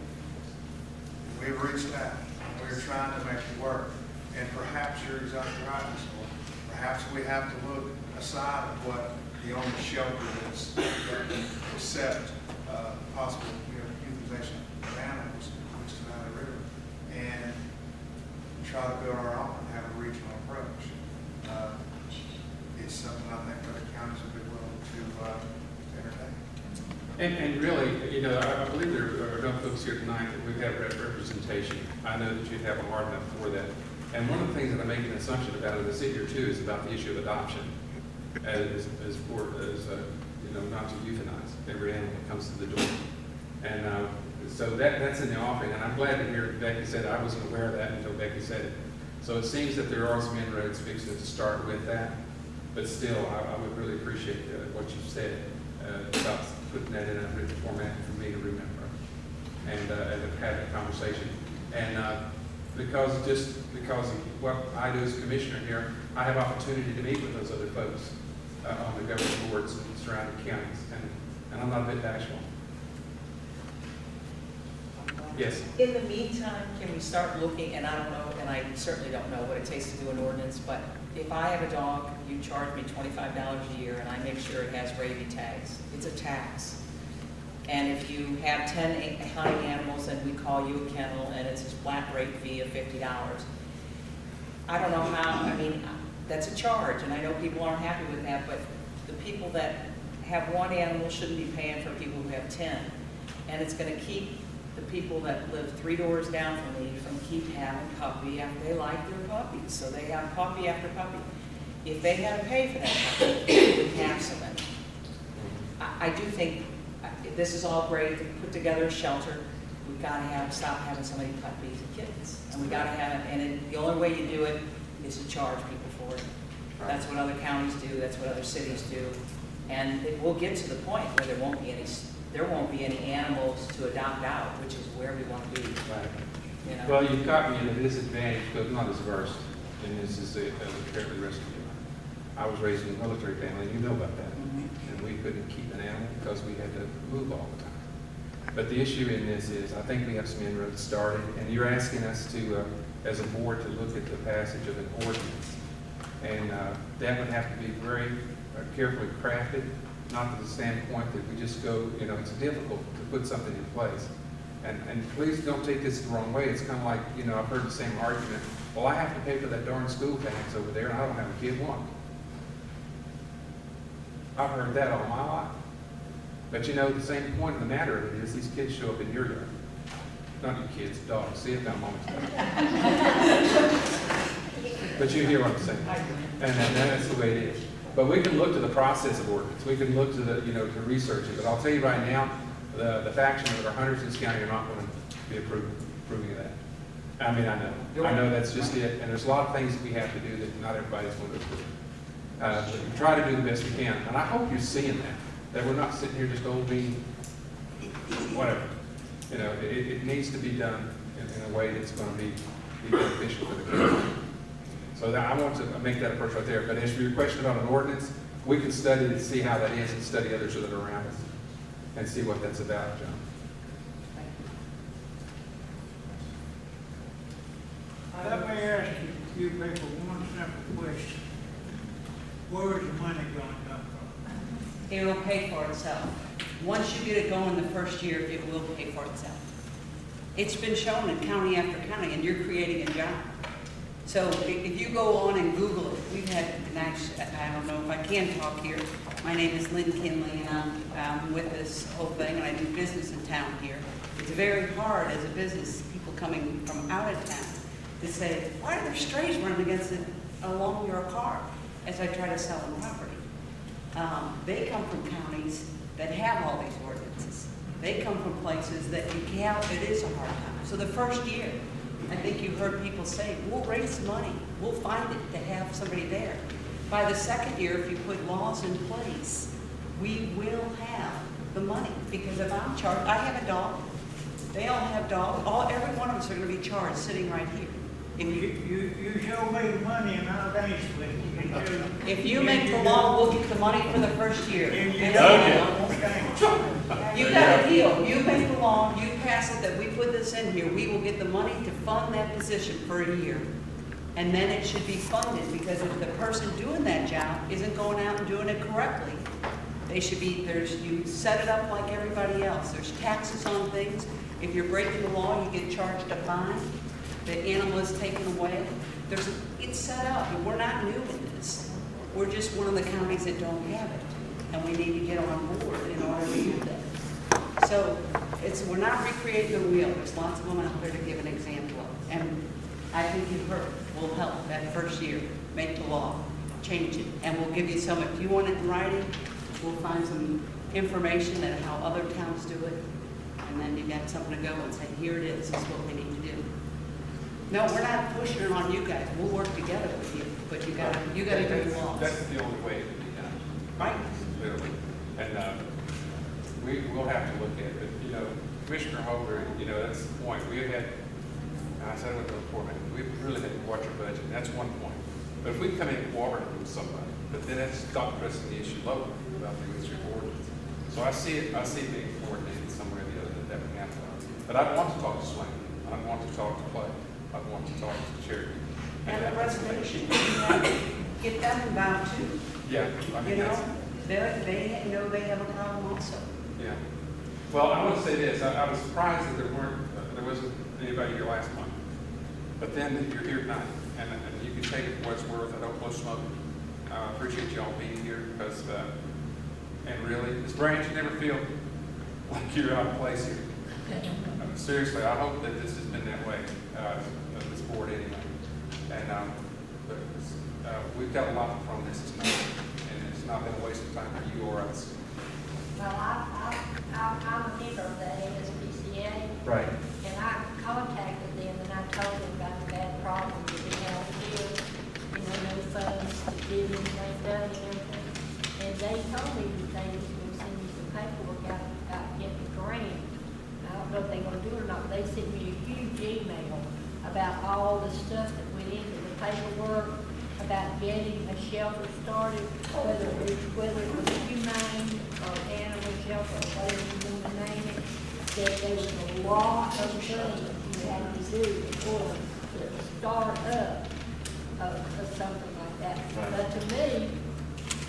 We've reached out. We're trying to make it work. And perhaps you're exactly right, Ms. Moore. Perhaps we have to look aside of what the only shelter is that accept possible, you know, euthanization of animals, which is Valley River, and try to build our own and have a regional approach. It's something I think other counties would be willing to entertain. And really, you know, I believe there are enough folks here tonight that we have representation. I know that you'd have a hard enough for that. And one of the things that I make an assumption about in the city or two is about the issue of adoption, as you know, not to euthanize every animal that comes to the door. And so that's in the offering, and I'm glad to hear Becky said, I wasn't aware of that until Becky said it. So it seems that there are some inroads fixing to start with that, but still, I would really appreciate what you said about putting that in a written format for me to remember and to have a conversation. And because of what I do as commissioner here, I have opportunity to meet with those other folks on the government boards and surrounding counties, and I'm not a bit bashful. Yes. In the meantime, can we start looking, and I don't know, and I certainly don't know what it takes to do an ordinance, but if I have a dog, you charge me $25 a year, and I make sure it has rabies tags, it's a tax. And if you have 10 hunting animals, and we call you a kennel, and it's a flat rate fee of $50. I don't know how, I mean, that's a charge, and I know people aren't happy with that, but the people that have one animal shouldn't be paying for people who have 10. And it's gonna keep the people that live 3 doors down from me from keep having puppy after they like their puppies. So they have puppy after puppy. If they had to pay for that puppy, they would have some. I do think this is all great to put together a shelter. We've got to stop having so many puppies and kittens. And we got to have it, and the only way you do it is to charge people for it. That's what other counties do, that's what other cities do. And we'll get to the point where there won't be any animals to adopt out, which is where we want to be. Right. You know? Well, you've got me at a disadvantage because I'm not as versed in this as apparently the rest of you. I was raised in a military family, and you know about that. And we couldn't keep an animal because we had to move all the time. But the issue in this is, I think we have some inroads started, and you're asking us to, as a board, to look at the passage of an ordinance. And that would have to be very carefully crafted, not to the standpoint that we just go, you know, it's difficult to put something in place. And please don't take this the wrong way. It's kind of like, you know, I've heard the same argument. Well, I have to pay for that darn school tax over there, and I don't have a kid one. I've heard that all my life. But you know, the same point of the matter of it is these kids show up in your yard. Not your kids, dogs. See it now, Mama. But you hear what I'm saying. And that's the way it is. But we can look to the process of ordinance. We can look to the, you know, to research it. But I'll tell you right now, the faction that are hunters in this county are not going to be approving of that. I mean, I know that's just it. And there's a lot of things that we have to do that not everybody's going to approve. But we try to do the best we can. And I hope you're seeing that we're not sitting here just old being, whatever. You know, it needs to be done in a way that's going to be beneficial for the community. So that, I want to make that approach right there. But as for your question about an ordinance, we can study to see how that is and study others that are around us and see what that's about, John. Let me ask you people one simple question. Where is the money going to come from? It will pay for itself. Once you get it going the first year, it will pay for itself. It's been shown in county after county, and you're creating a job. So if you go on and Google it, we've had, and actually, I don't know if I can talk here. My name is Lynn Kinley, and I'm with this whole thing, and I do business in town here. It's very hard as a business, people coming from out of town, to say, why are there strays running against it along your car as I try to sell them property? They come from counties that have all these ordinances. They come from places that it is a hard time. So the first year, I think you heard people say, we'll raise money, we'll find it to have somebody there. By the second year, if you put laws in place, we will have the money. Because if I'm charged, I have a dog, they all have dogs, every one of us are going to be charged sitting right here. If you, You show me the money and I'll dance with you. if you make the law, we'll get the money for the first year. And you And don't so- dance. You got a deal, you make the law, you pass it, that we put this in here, we will get the money to fund that position for a year. And then it should be funded, because if the person doing that job isn't going out and doing it correctly, they should be, you set it up like everybody else, there's taxes on things. If you're breaking the law, you get charged a fine, the animal is taken away. It's set up, and we're not new in this. We're just one of the counties that don't have it, and we need to get on board in order to do that. So, we're not recreating the wheel, there's lots of them out there to give an example of. And I think you've heard, we'll help that first year, make the law, change it, and we'll give you some, if you want it in writing, we'll find some information on how other towns do it, and then you've got something to go and say, here it is, this is what we need to do. No, we're not pushing it on you guys, we'll work together with you, but you gotta do the laws. That's the only way it can be done. Right. Literally. And we will have to look at it. But, you know, Commissioner Holder, you know, that's the point. We've had, and I said it before, man, we've really had to watch our budget. And that's one point. But if we come in cooperative with somebody, but then that's stop pressing the issue lower about the district ordinance. So I see being coordinated somewhere or the other that would happen. But I want to talk to Swain. I want to talk to Clay. I want to talk to Cherokee. And the reservation, get them involved too. Yeah, I You mean, know, that's, they know they have a problem also. yeah. Well, I want to say this, I was surprised that there wasn't anybody here last month. But then you're here tonight, and you can take it for what it's worth, I don't blow smoke. I appreciate y'all being here, because, and really, Ms. Branch, you never feel like you're out of place here. Seriously, I hope that this has been that way, of this board anyway. And, but, we've got a lot from this tonight, and it's not been a waste of time for you or us. Well, I'm a member of the ASPCA. Right. And I contacted them and I told them about the bad problem that we have here, you know, no funds to give them, they've done and everything. And they told me that they was gonna send me some paperwork out getting the grant. I don't know if they're gonna do it or not, but they sent me a huge email about all the stuff that went into the paperwork, about getting a shelter started, whether it was humane or animal shelter, or whatever you want to name it, that there was a lot of things you had to do before to start up of something like that. But to me,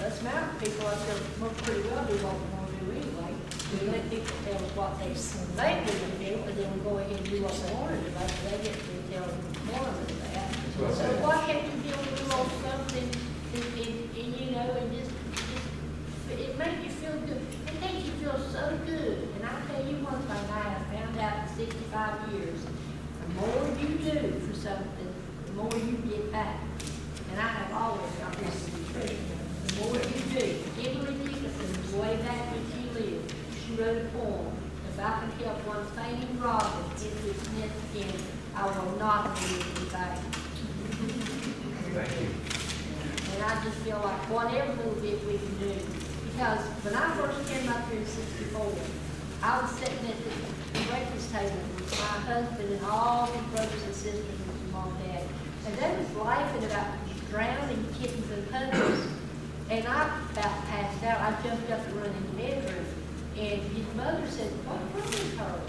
us mountain people up there must pretty well do what we want to do anyway. We let people tell us what they think we can do, and then we go ahead and do what they want to do, like they get to tell them more of that. Well So said. why can't you build a little something, and you know, and just, it makes you feel good. It makes you feel so good. And I'll tell you one thing I have found out in 65 years, the more you do for something, the more you get back. And I have always got this to be true. The more you do, Hillary Dickinson, way back when she lived, she wrote a poem. If I can help one fainting robin into its nest again, I will not leave it back. Thank you. And I just feel like whatever little bit we can do, because when I first came up here in '64, I was sitting at the breakfast table with my husband and all his brothers and sisters and mom and dad, and they was laughing about drowning kittens and puppies. And I about passed out. I jumped up and ran in the bedroom, and his mother said, "What's wrong with her?"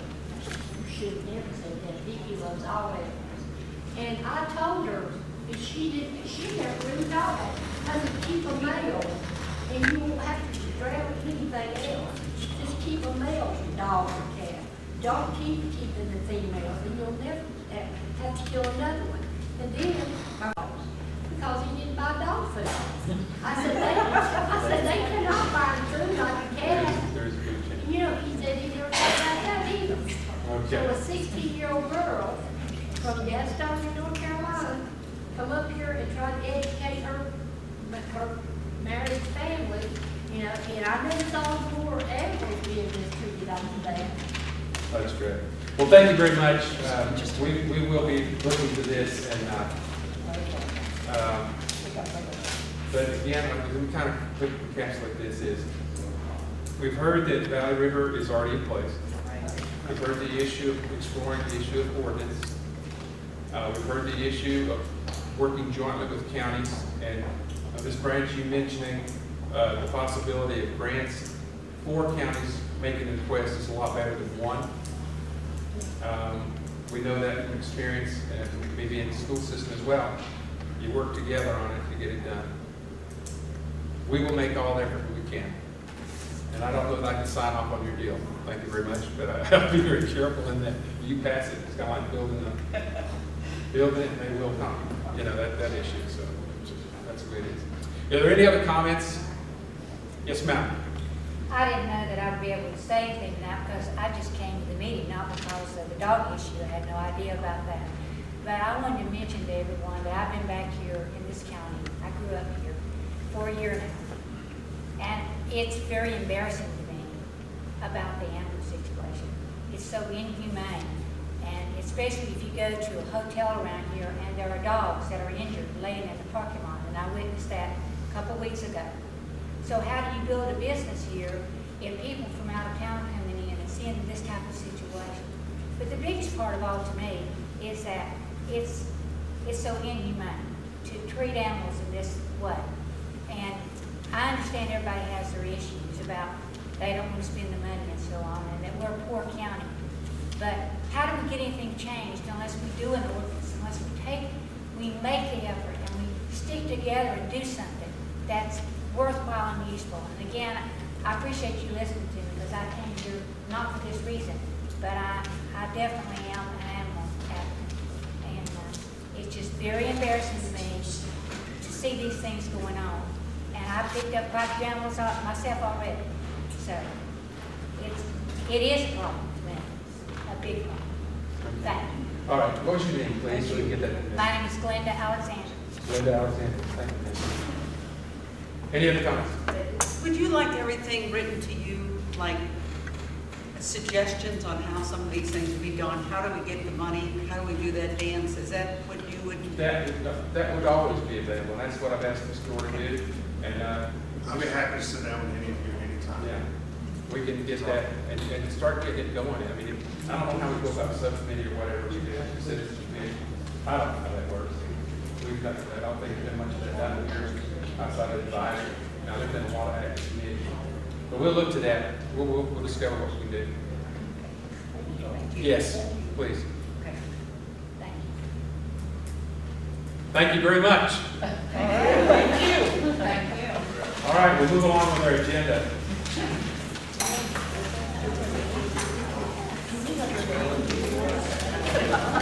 You should have never said that. Vicky loves all animals. And I told her, and she never really thought it. I said, keep a male, and you won't have to drown anything else. Just keep a male dog or cat. Don't keep keeping the females, and you'll never have to kill another one. And then, because he didn't buy dog food. I said, they cannot buy food like a cat. There's a good chance. You know, he said he never thought about that either. Okay. So a 16-year-old girl from Gastonia, North Carolina, come up here and try to educate her married family, you know, and I never saw more animals being mistreated on that. That's great. Well, thank you very much. We will be looking to this, and but again, we kind of encapsulate this is, we've heard that Valley River is already in place. We've heard the issue of exploring the issue of ordinance. We've heard the issue of working jointly with counties, and Ms. Branch, you mentioning the possibility of grants. 4 counties making a request is a lot better than 1. We know that from experience, and maybe in the school system as well. You work together on it to get it done. We will make all the effort we can. And I don't know that I can sign off on your deal. Thank you very much, but I'll be very careful in that. You pass it, it's kind of like building it and they will come. You know, that issue, so that's the way it is. Are there any other comments? Yes, ma'am. I didn't know that I would be able to say anything now because I just came to the meeting, not because of the dog issue. I had no idea about that. But I wanted to mention to everyone that I've been back here in this county. I grew up here for a year now. And it's very embarrassing to me about the animal situation. It's so inhumane. And especially if you go to a hotel around here and there are dogs that are injured laying in the parking lot. And I witnessed that a couple of weeks ago. So how do you build a business here if people from out of town are coming in and seeing this type of situation? But the biggest part of all to me is that it's so inhumane to treat animals in this way. And I understand everybody has their issues about they don't want to spend the money and so on, and that we're a poor county. But how do we get anything changed unless we do an ordinance, unless we make the effort and we stick together and do something that's worthwhile and useful. And again, I appreciate you listening to me because I came here not for this reason, but I definitely am an animal advocate. And it's just very embarrassing to me to see these things going on. And I've picked up quite a few animals myself already. So it is a problem to me, a big problem. Thank you. All right, what's your name, please, so we can get that in there? My name is Glenda Alexander. Linda Alexander, thank you. Any other comments? Would you like everything written to you, like suggestions on how some of these things would be done? How do we get the money? How do we do that dance? Is that what you would? That would always be available, and that's what I've asked Ms. Dorr to do. And I'll be happy to sit down with any of you anytime. yeah, we can get that and start getting it going. I mean, I don't know how we go about subcommittee or whatever we do, citizens committee. I don't know how that works. We've got, I don't think there's been much of that down here outside of advisory. Now, there's been a lot of active committee. But we'll look to that. We'll discover what we can do. Yes, please. Okay. Thank you. Thank you very much. Thank you. All right, we'll move along with our agenda.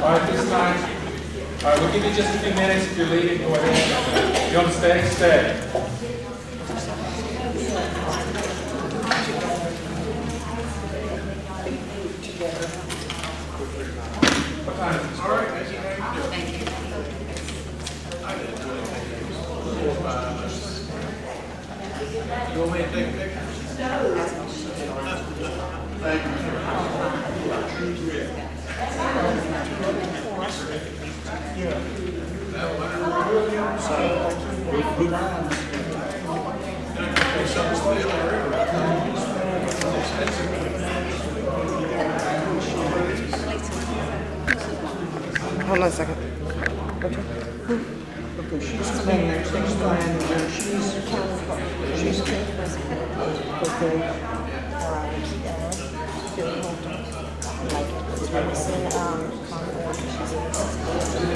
All right, this time, all right, we'll give you just a few minutes. If you're leaving, go ahead. If you want to stay, stay. What time is it? All right, that's it. Thank you. You want me to take pictures? Thank you. Hold on a second. Okay, she's planning, she's planning, and she's okay.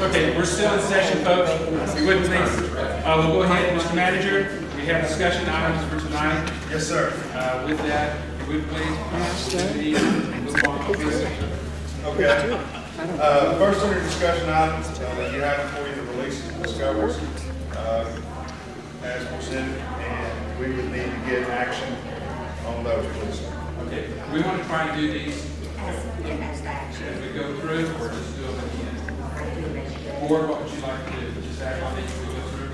Okay, we're still in session, folks. If you wouldn't please, we'll go ahead, Mr. Manager. We have discussion items for tonight. Yes, sir. With that, if you would please, move on, please. Okay. First under discussion items, you have before you the releases and discoveries, as presented, and we would need to get action on those, please. Okay, we want to try and do these as we go through, or just do them at the end? Or what would you like to do? Just act on these as we go through?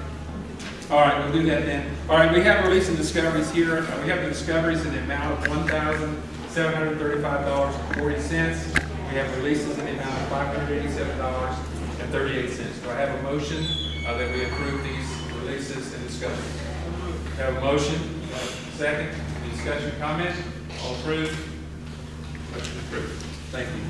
All right, we'll do that then. All right, we have release and discoveries here. We have the discoveries in the amount of $1,735.40. We have releases in the amount of $587.38. Do I have a motion that we approve these releases and discoveries? Have a motion? Second? Any discussion, comment? All approved? Motion approved. Thank you.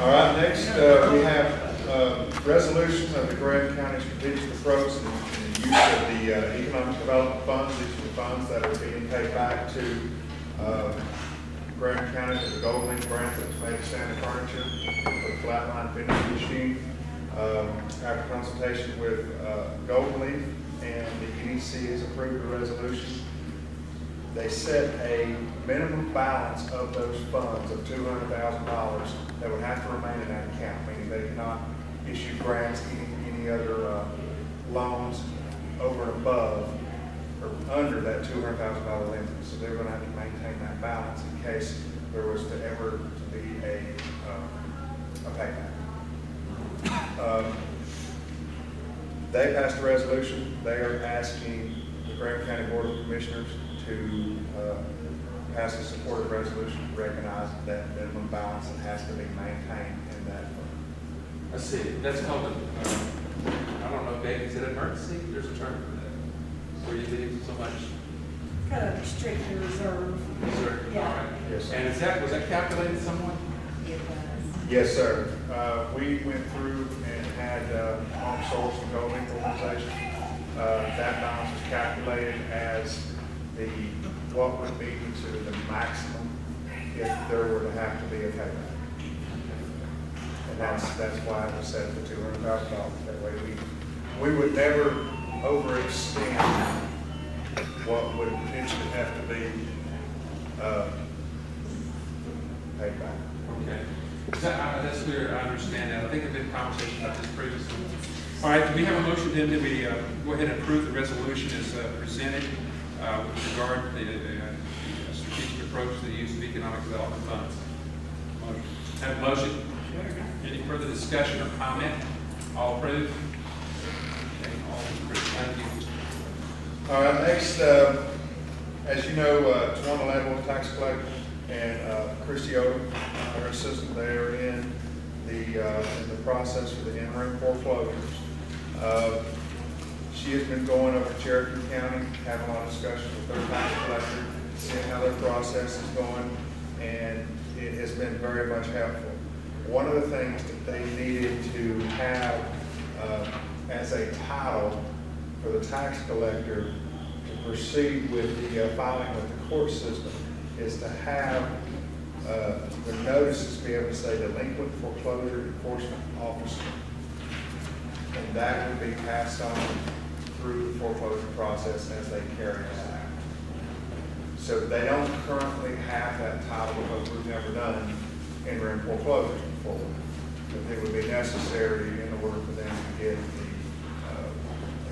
All right, next, we have resolution of the Grant County strategic approach and the use of the economic development funds. These are the funds that are being paid back to Grant County for the Gold Link grant that was made to Standard Furniture for the flatline finishing machine. After consultation with Gold Leaf and the EDC has approved the resolution. They set a minimum balance of those funds of $200,000 that would have to remain in that account, meaning they cannot issue grants, any other loans over and above or under that $200,000 limit. So they're going to have to maintain that balance in case there was to ever to be a payback. They passed a resolution. They are asking the Grant County Board of Commissioners to pass a supportive resolution to recognize that minimum balance that has to be maintained in that fund. I see, that's called, I don't know, Becky, is it emergency? There's a term for that. Where you leave so much Kind of restricted reserve. reserve? Yeah. All right. Yes, sir. And was that calculated somewhat? Yes, sir. We went through and had Home Source and Gold Link organization. That balance was calculated as what would be considered the maximum if there were to have to be a payback. And that's why it was set at the $200,000. That way we would never overextend what would potentially have to be paid back. Okay. That's clear, I understand that. I think there's been conversation about this previously. All right, do we have a motion then that we go ahead and approve the resolution as presented with regard to the strategic approach to the use of economic development funds? Motion. Have a motion? Any further discussion or comment? All approved? Okay, all approved. Thank you. All right, next, as you know, Tawana Ledwell, tax collector, and Christy Odom, her assistant, they are in the process for the interim foreclosures. She has been going over to Cherokee County, having a lot of discussions with their tax collector, seeing how their process is going, and it has been very much helpful. One of the things that they needed to have as a title for the tax collector to proceed with the filing with the court system is to have the notices be able to say delinquent foreclosure enforcement officer. And that would be passed on through the foreclosure process as they carry it out. So they don't currently have that title because we've never done interim foreclosures before. But it would be necessary in order for them to get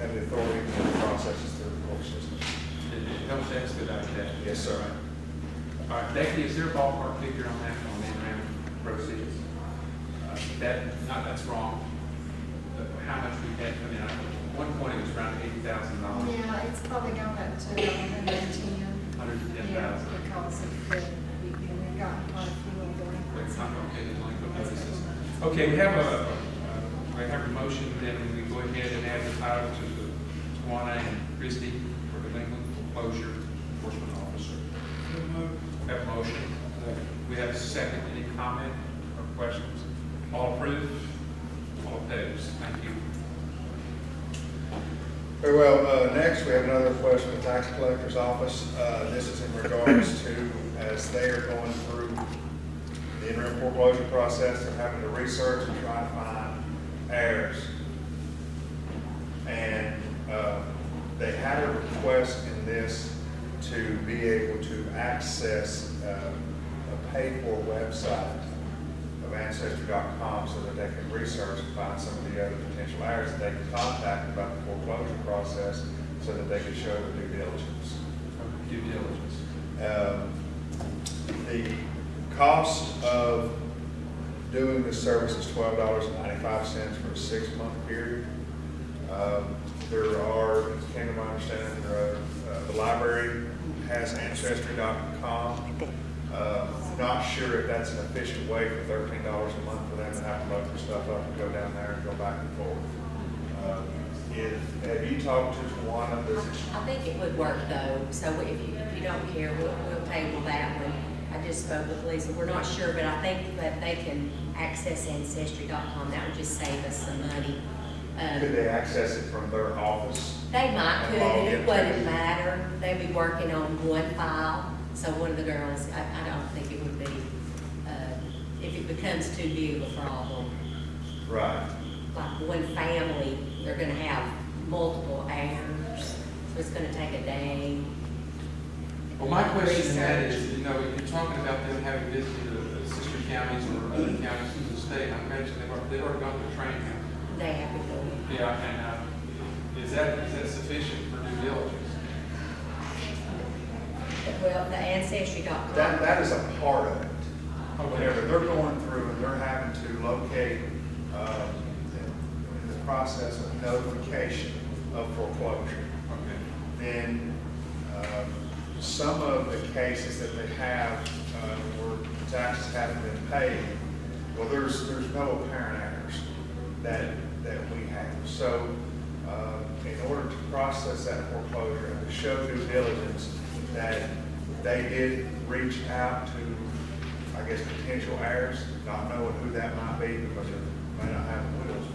have the authority to do the processes through the court system. It helps expedite that. Yes, sir. All right, Becky, is there a ballpark figure on that, on the interim proceeds? That's wrong. But how much we had, I mean, at one point it was around $80,000. Yeah, it's probably gone up to 110. Yeah, 110,000. because of we've gotten quite a few of them. But it's not okay, the delinquent notices. Okay, we have a motion, then we go ahead and add the title to the Tawana and Christie for delinquent foreclosure enforcement officer. Have a motion. We have a second. Any comment or questions? All approved? All opposed? Thank you. Very well. Next, we have another request from the tax collector's office. This is in regards to, as they are going through the interim foreclosure process, they're having to research and try to find heirs. And they had a request in this to be able to access a paid-for website of Ancestry.com so that they can research and find some of the other potential heirs that they can contact about the foreclosure process so that they can show their due diligence. Due diligence. The cost of doing this service is $12.95 for a 6-month period. There are, as Ken, my understanding, the library has Ancestry.com. Not sure if that's an efficient way for $13 a month for them to have to load their stuff up and go down there and go back and forth. Have you talked to Tawana? I think it would work though, so if you don't care, we'll table that one. I just spoke with Lisa, we're not sure, but I think that they can access Ancestry.com, that would just save us some money. Could they access it from their office? They might could, Log and it into wouldn't it. matter, they'd be working on one file, so one of the girls, I don't think it would be, if it becomes too big of a problem, Right. like one family, they're gonna have multiple heirs, so it's gonna take a day. Well, my question in that is, you know, if you're talking about them having visited the sister counties or other counties through the state, I imagine they've already gone through training. They have to go in. Yeah, and is that sufficient for due diligence? Well, the Ancestry.com. That is a part of it. Okay. Whenever they're going through and they're having to locate, in the process of notification of foreclosure, Okay. then some of the cases that they have where taxes haven't been paid, well, there's no apparent heirs that we have. So in order to process that foreclosure and to show due diligence that they did reach out to, I guess, potential heirs, not knowing who that might be because they may not have wills,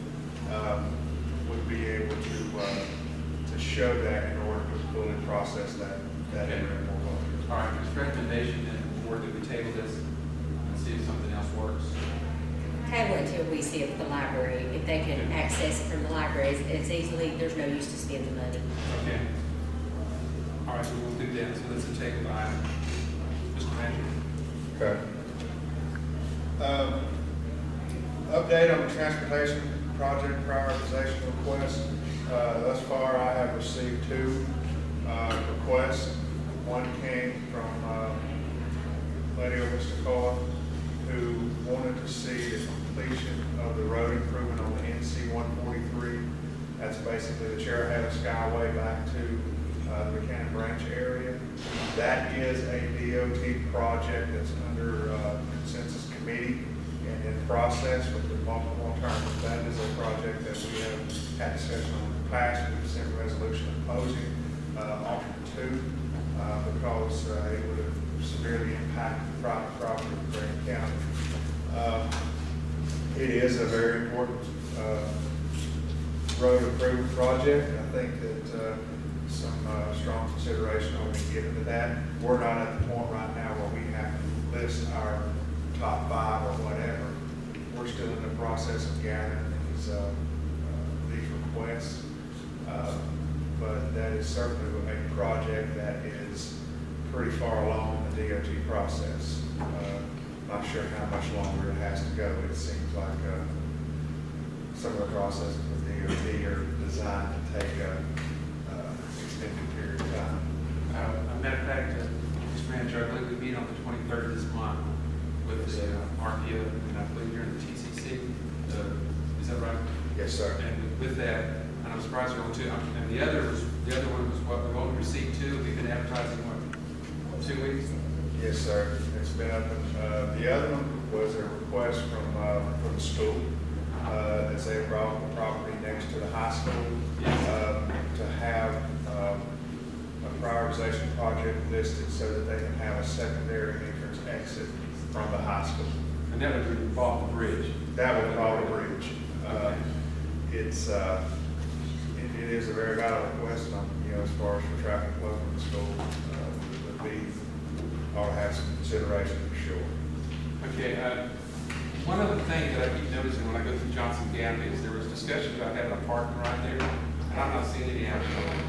would be able to show that in order to fully process that Okay. foreclosure. All right, this recommendation then, board, that we table this and see if something else works. Table until we see if the library, if they can access it from the library, it's easily, there's no use to spend the money. Okay. All right, so we'll do that, so that's a table item. Mr. Manager? Okay. Update on the transportation project prioritization request. Thus far, I have received 2 requests. One came from Lady Ovistocoa, who wanted to see the completion of the road improvement on the NC 143. That's basically the Cherahetta Skyway back to the Buchanan Branch area. That is a DOT project that's under consensus committee and in process with the multiple alternatives. That is a project that we have had discussion on in the past. We sent a resolution opposing alternate 2 because it would have severely impacted the private property of Grant County. It is a very important road improvement project. I think that some strong consideration will be given to that. We're not at the point right now where we have to list our top 5 or whatever. We're still in the process of gathering these requests. But that is certainly a project that is pretty far along in the DOT process. Not sure how much longer it has to go. It seems like some of the processes with DOT are designed to take an extended period of time. A matter of fact, Mr. Manager, I believe we meet on the 23rd of this month with the RPO, and I believe you're in the TCC. Is that right? Yes, sir. And with that, and I'm surprised you're on 2. And the other one was what we've only received 2. We've been advertising what, 2 weeks? Yes, sir. It's been up. The other one was a request from the school. That's a property next to the high school to have a prioritization project listed so that they can have a secondary entrance exit from the high school. And that would involve the bridge. That would involve a bridge. It is a very valid request, as far as for traffic flow from the school, would be, ought to have some consideration for sure. Okay, one other thing that I keep noticing when I go through Johnson Gap is there was discussion about having a parking right there, and I'm not seeing any action on it.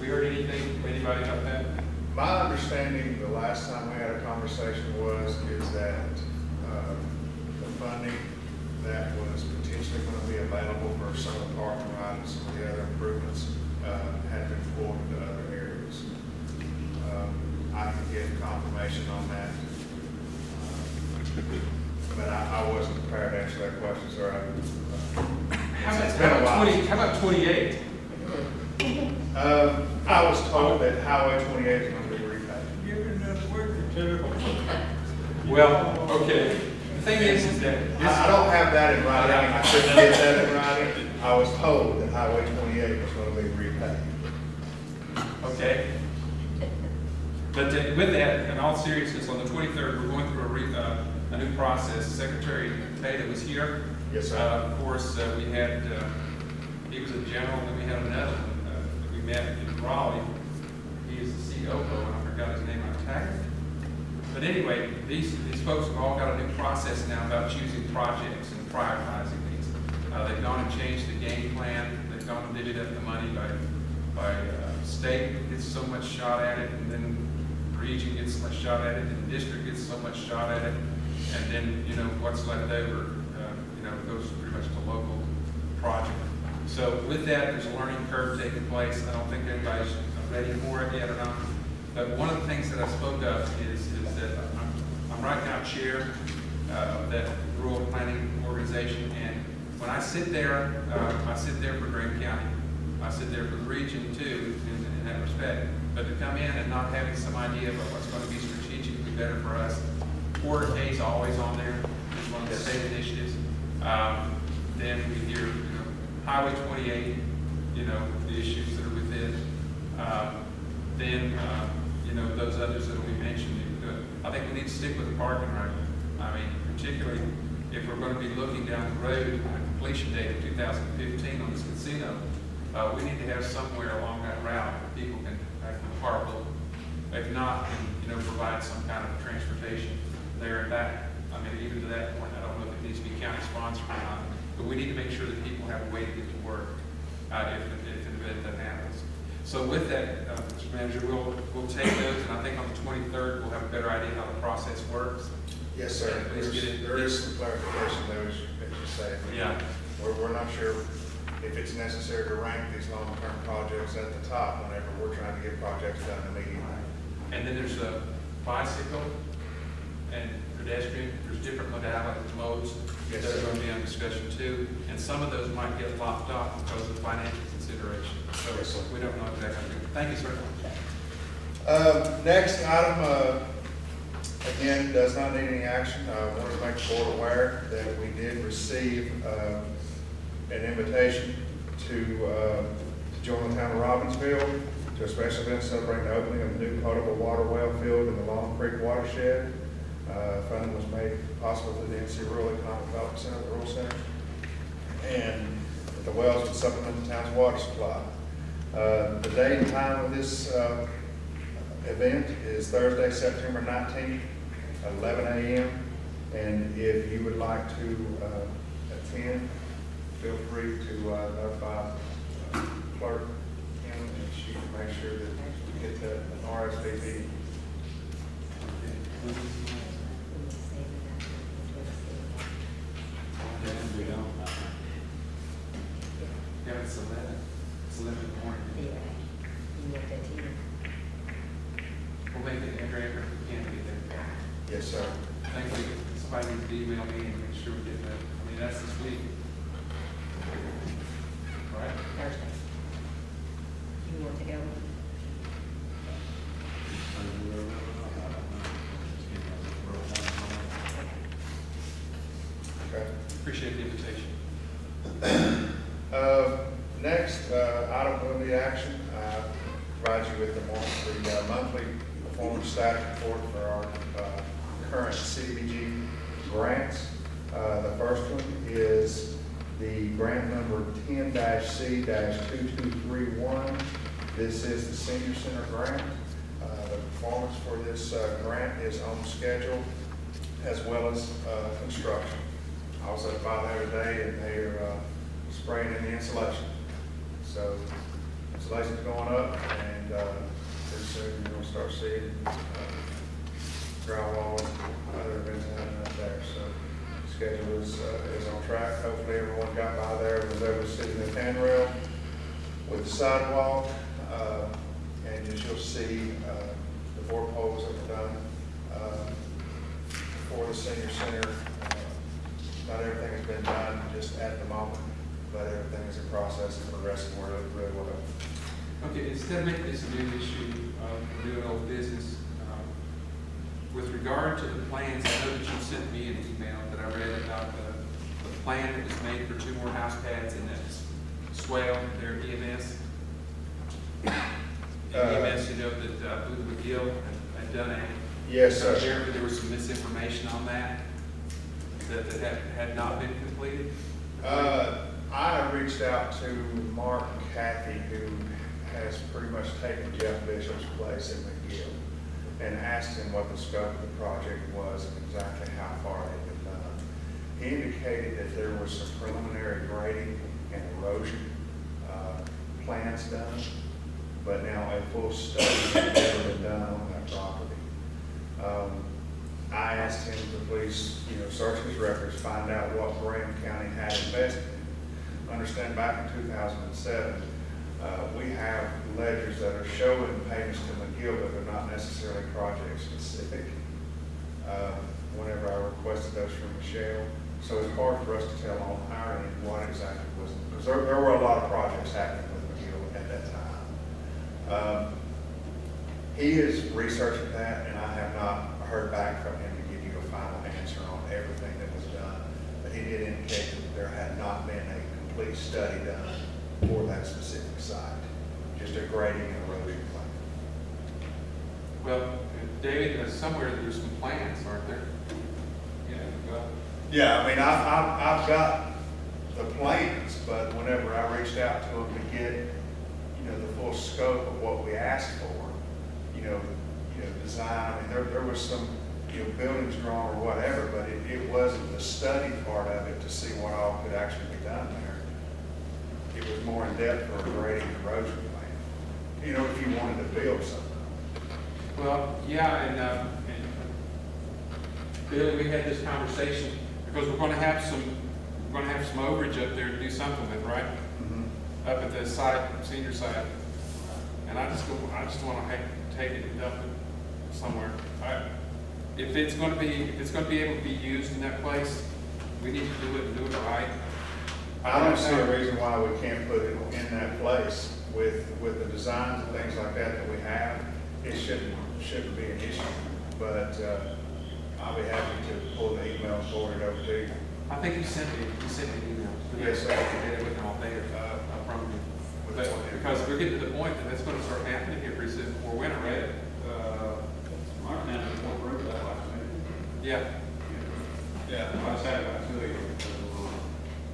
We heard anything from anybody about that? My understanding, the last time we had a conversation is that the funding that was potentially going to be available for some of the parking lot and some of the other improvements had been pulled into other areas. I can get confirmation on that. But I wasn't prepared to answer that question, sir. It's been a while. How about 28? I was told that Highway 28 is going to be repaid. Give it another week or 2. Well, okay. The thing is that I don't have that in writing. I couldn't get that in writing. I was told that Highway 28 was going to be repaid. okay. But with that, in all seriousness, on the 23rd, we're going through a new process. Secretary Taylor was here. Yes, sir. Of course, we had, he was a general, and then we had another one that we met in Raleigh. He is the COO, and I forgot his name, I'm tagged. But anyway, these folks have all got a new process now about choosing projects and prioritizing these. They've gone and changed the game plan. They've gone and divvied up the money by state gets so much shot at it, and then region gets so much shot at it, and district gets so much shot at it, and then, you know, what's left over, you know, goes pretty much to local project. So with that, there's a learning curve taking place. I don't think anybody's ready for it yet or not. But one of the things that I spoke of is that I'm right now chair of that rural planning organization, and when I sit there for Graham County. I sit there for the region too, in that respect. But to come in and not having some idea about what's going to be strategically better for us, 4K is always on there. It's one of the state initiatives. Then we hear, you know, Highway 28, you know, the issues that are with it. Then, you know, those others that we mentioned. I think we need to stick with the parking road. I mean, particularly if we're going to be looking down the road at the completion date of 2015 on this casino, we need to have somewhere along that route that people can carpool. If not, then, you know, provide some kind of transportation there and back. I mean, even to that point, I don't know if it needs to be county sponsored or not, but we need to make sure that people have a way to get to work if an event that happens. So with that, Mr. Manager, we'll take those, and I think on the 23rd, we'll have a better idea how the process works. Yes, sir. And please get it. There is some clarification there, as you say. Yeah. We're not sure if it's necessary to rank these long-term projects at the top whenever we're trying to get projects done immediately. And then there's a bicycle and pedestrian, there's different modalities, modes Yes, that are sir. going to be on discussion too. And some of those might get lopped off because of financial consideration. So Yes, sir. we don't know exactly. Thank you, sir. Next item, again, does not need any action. I wanted to make the board aware that we did receive an invitation to join the town of Robbinsville to a special event celebrating the opening of a new potable water well field in the Long Creek watershed. Funding was made possible through the NC Rural Economic Development Center, the Rural Center, and the wells would supplement the town's water supply. The date and time of this event is Thursday, September 19th, 11 a.m. And if you would like to attend, feel free to notify clerk Kim, and she can make sure that you get the RSVP. Yeah, it's 11. It's 11 in the morning. We'll make it every effort we can to get there. Yes, sir. Thank you. Somebody needs to email me and make sure we get that. I mean, that's this week. All right? Thursday. You want to go? Okay. Appreciate the invitation. Next, item will be action. I provide you with the monthly performance status report for our current CDBG grants. The first one is the grant number 10-C-2231. This is the Senior Center grant. The performance for this grant is on schedule as well as construction. I was up by there today and they are spraying in the insulation. So insulation's going up and pretty soon you're going to start seeing drywall and other events happening up there. So schedule is on track. Hopefully everyone got by there and was able to sit in the handrail with the sidewalk. And as you'll see, the board poles that were done for the senior center. Not everything has been done just at the moment, but everything is in process and progressing really well. Okay, instead of making this a new issue, we're doing old business. With regard to the plans, I know that you sent me an email that I read about the plan that was made for 2 more house pads in that swale, their EMS. EMS, you know, that Booth McGill done it. Yes, sir. Apparently there was some misinformation on that, that had not been completed. I reached out to Mark Cathy, who has pretty much taken Jeff Bishop's place in McGill, and asked him what the scope of the project was and exactly how far it had been done. He indicated that there was some preliminary grading and erosion plans done, but now a full study has never been done on that property. I asked him to please, search his records, find out what Graham County had invested in. Understand, back in 2007, we have ledgers that are showing payments to McGill, but they're not necessarily project specific. Whenever I requested those from Michelle, so it's hard for us to tell on our end what exactly was, because there were a lot of projects happening with McGill at that time. He is researching that, and I have not heard back from him to give you a final answer on everything that was done. But he did indicate that there had not been a complete study done for that specific site, just a grading and erosion plan. Well, David, somewhere there's some plans, aren't there? Yeah, I mean, I've got the plans, but whenever I reached out to him to get, the full scope of what we asked for, design, I mean, there was some, buildings drawn or whatever, but it wasn't the study part of it to see what all could actually be done there. It was more in depth for a grading and erosion plan, if you wanted to build something. Well, yeah, and Billy, we had this conversation because we're going to have some overage up there to do something with, right? Mm-hmm. Up at the site, senior site, and I just want to take it and dump it somewhere. If it's going to be able to be used in that place, we need to do it and do it right. I don't see a reason why we can't put it in that place with the designs and things like that we have. It shouldn't be an issue, but I'll be happy to pull the email and forward it over to you. I think you sent me an email. Yes, sir. It wasn't all there from you. But because we're getting to the point that that's going to start happening here pretty soon before winter, right? My plan is to approve that last meeting. Yeah. Yeah, I said about 2 years,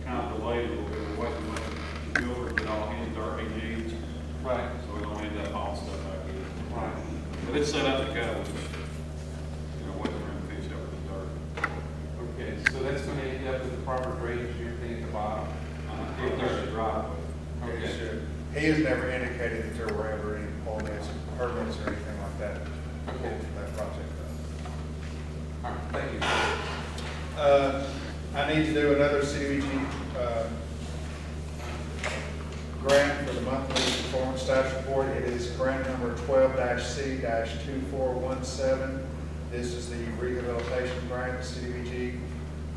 kind of delayed a little bit, we're waiting to go over it all in dirt he needs. Right. So we don't end up all stuff back here. Right. But it's set up to go, waiting around to finish up with the dirt. Okay, so that's going to end up with the proper drainage and everything at the bottom. If there's a driveway. Okay. Sure. He has never indicated that there were ever any permits or anything like that for that project. All right, thank you. I need to do another CDBG grant for the monthly performance status report. It is grant number 12-C-2417. This is the rehabilitation grant, CDBG.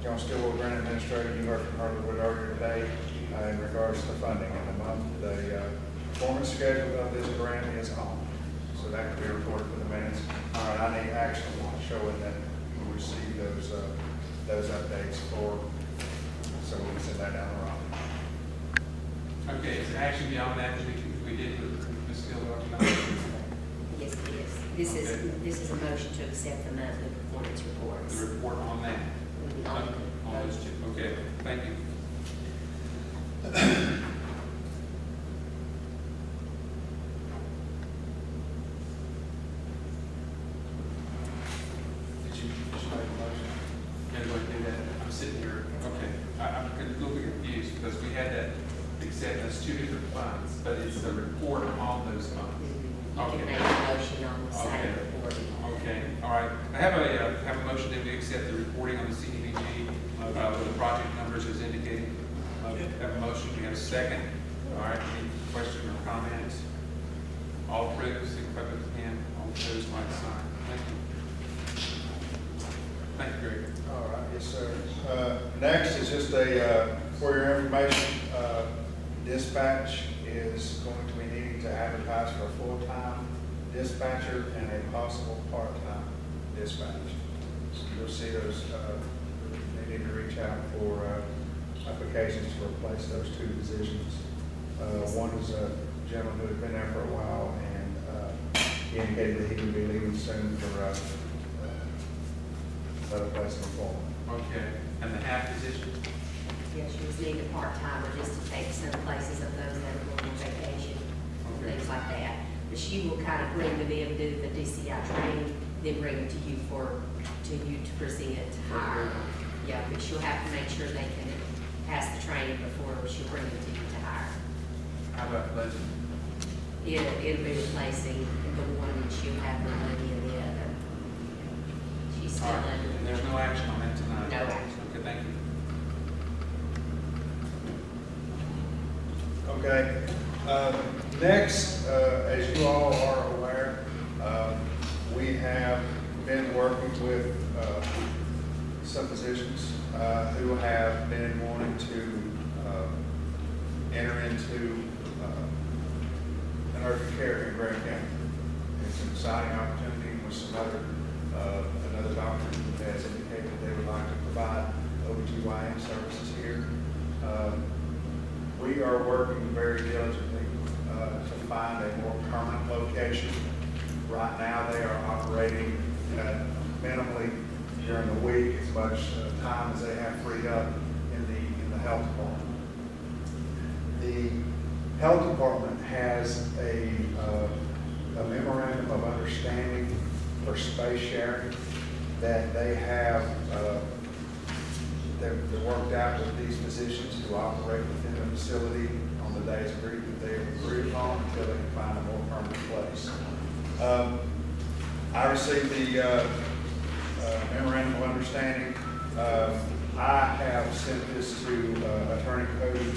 John Stillwell, Grant Administrator, you heard from Harley Wood earlier today in regards to funding in the month. The performance schedule of this grant is on, so that can be reported for the minutes. All right, I need action showing that we receive those updates so we can send that down the road. Okay, is there action beyond that we did with Ms. Stillwell tonight? Yes, it is. This is a motion to accept the monthly performance reports. The report on that? On those two, okay, thank you. Did you make a motion? Yeah, go ahead and do that. I'm sitting here, okay. I'm a little bit confused because we had that, except that's two different funds, but it's a report on those funds. You Okay. can make a motion on the same report. Okay, all right. I have a motion that we accept the reporting on the CDBG with the project numbers as indicated. Have a motion, we have a second. All right, any question or comments? All approved, signify by the hand. All opposed, like sign. Thank you. Thank you, Greg. All right, yes, sir. Next is just for your information, dispatch is going to be needing to advertise for a full-time dispatcher and a possible part-time dispatch. So you'll see those, they need to reach out for applications to replace those two positions. One is a gentleman who had been there for a while, and he indicated that he would be leaving soon for another place of employment. Okay, and the half position? Yeah, she was needing a part-timer just to take some places of those that are going on vacation, Okay. things like that. But she will kind of bring them in, do the DCI training, then bring them to you to present to hire. Yeah, but she'll have to make sure they can pass the training before she'll bring them to you to hire. How about budget? It'll be replacing the one that she'll have the money in the other. She's still All right, under. and there's no action on that tonight? No action. Okay, thank you. Okay, next, as you all are aware, we have been working with some physicians who have been wanting to enter into an urgent care in Graham County. It's an exciting opportunity with some other, another doctor has indicated they would like to provide OBGYN services here. We are working very diligently to find a more permanent location. Right now, they are operating at minimally during the week as much time as they have freed up in the health department. The health department has a memorandum of understanding for space sharing that they have they're worked out with these physicians who operate within the facility on the days agreed that they have agreed upon until they can find a more permanent place. I received the memorandum of understanding. I have sent this to Attorney Cody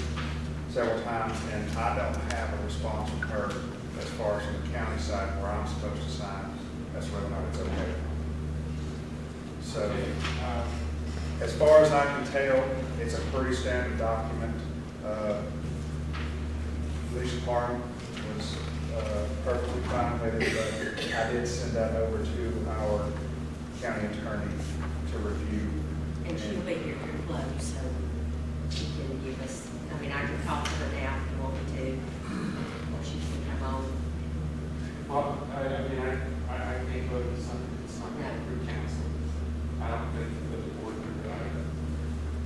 several times, and I don't have a response from her as far as from the county side where I'm supposed to sign as whether or not it's okay. So, as far as I can tell, it's a pretty standard document. Alicia Parham was perfectly fine with it, but I did send that over to our county attorney to review. And she'll be here for close, so she can give us, I mean, I can talk to her now if you want me to, or she can come on. Well, I mean, I can't vote on something that's not going through council. I don't think that the board would.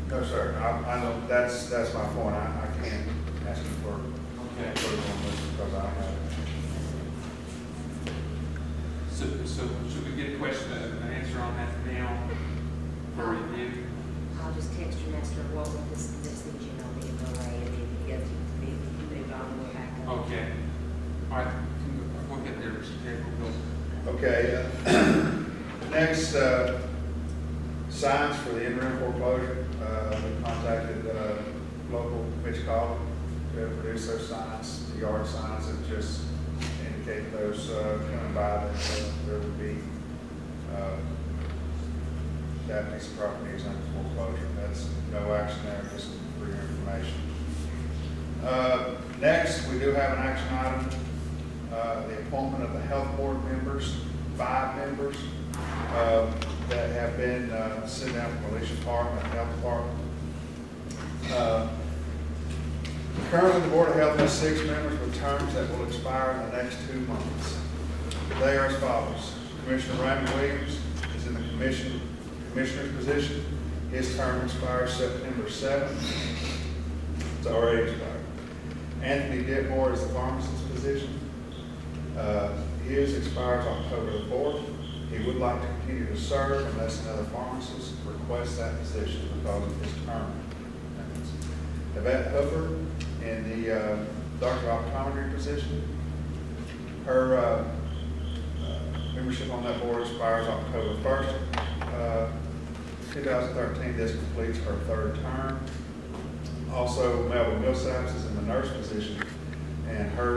No, sir, I know, that's my point. I can't ask you for Okay. approval on this because I don't have it. So should we get a question, an answer on that now for review? I'll just text you, Master, what would this thing, you know, be in the way, and then you get to move on, we'll back up. Okay. All right, we'll get there, Mr. Taylor. Okay, next, signs for the interim foreclosure. We contacted local Mitch Collin to produce those signs. The yard signs that just indicate those coming by that there would be that piece of property is under foreclosure. That's no action there, just for your information. Next, we do have an action item. The appointment of the health board members, 5 members that have been sent out from Alicia Parham and the health department. Currently, the Board of Health has 6 members with terms that will expire in the next 2 months. They are as follows. Commissioner Randy Williams is in the commissioner's position. His term expires September 7th. It's already expired. Anthony Ditmore is the pharmacist's position. His expires October the 4th. He would like to continue to serve unless another pharmacist requests that position because of his term. Yvette Hooper in the doctor of optometry position. Her membership on that board expires October 1st, 2013. This completes her 3rd term. Also, Melvin Millsaps is in the nurse position, and her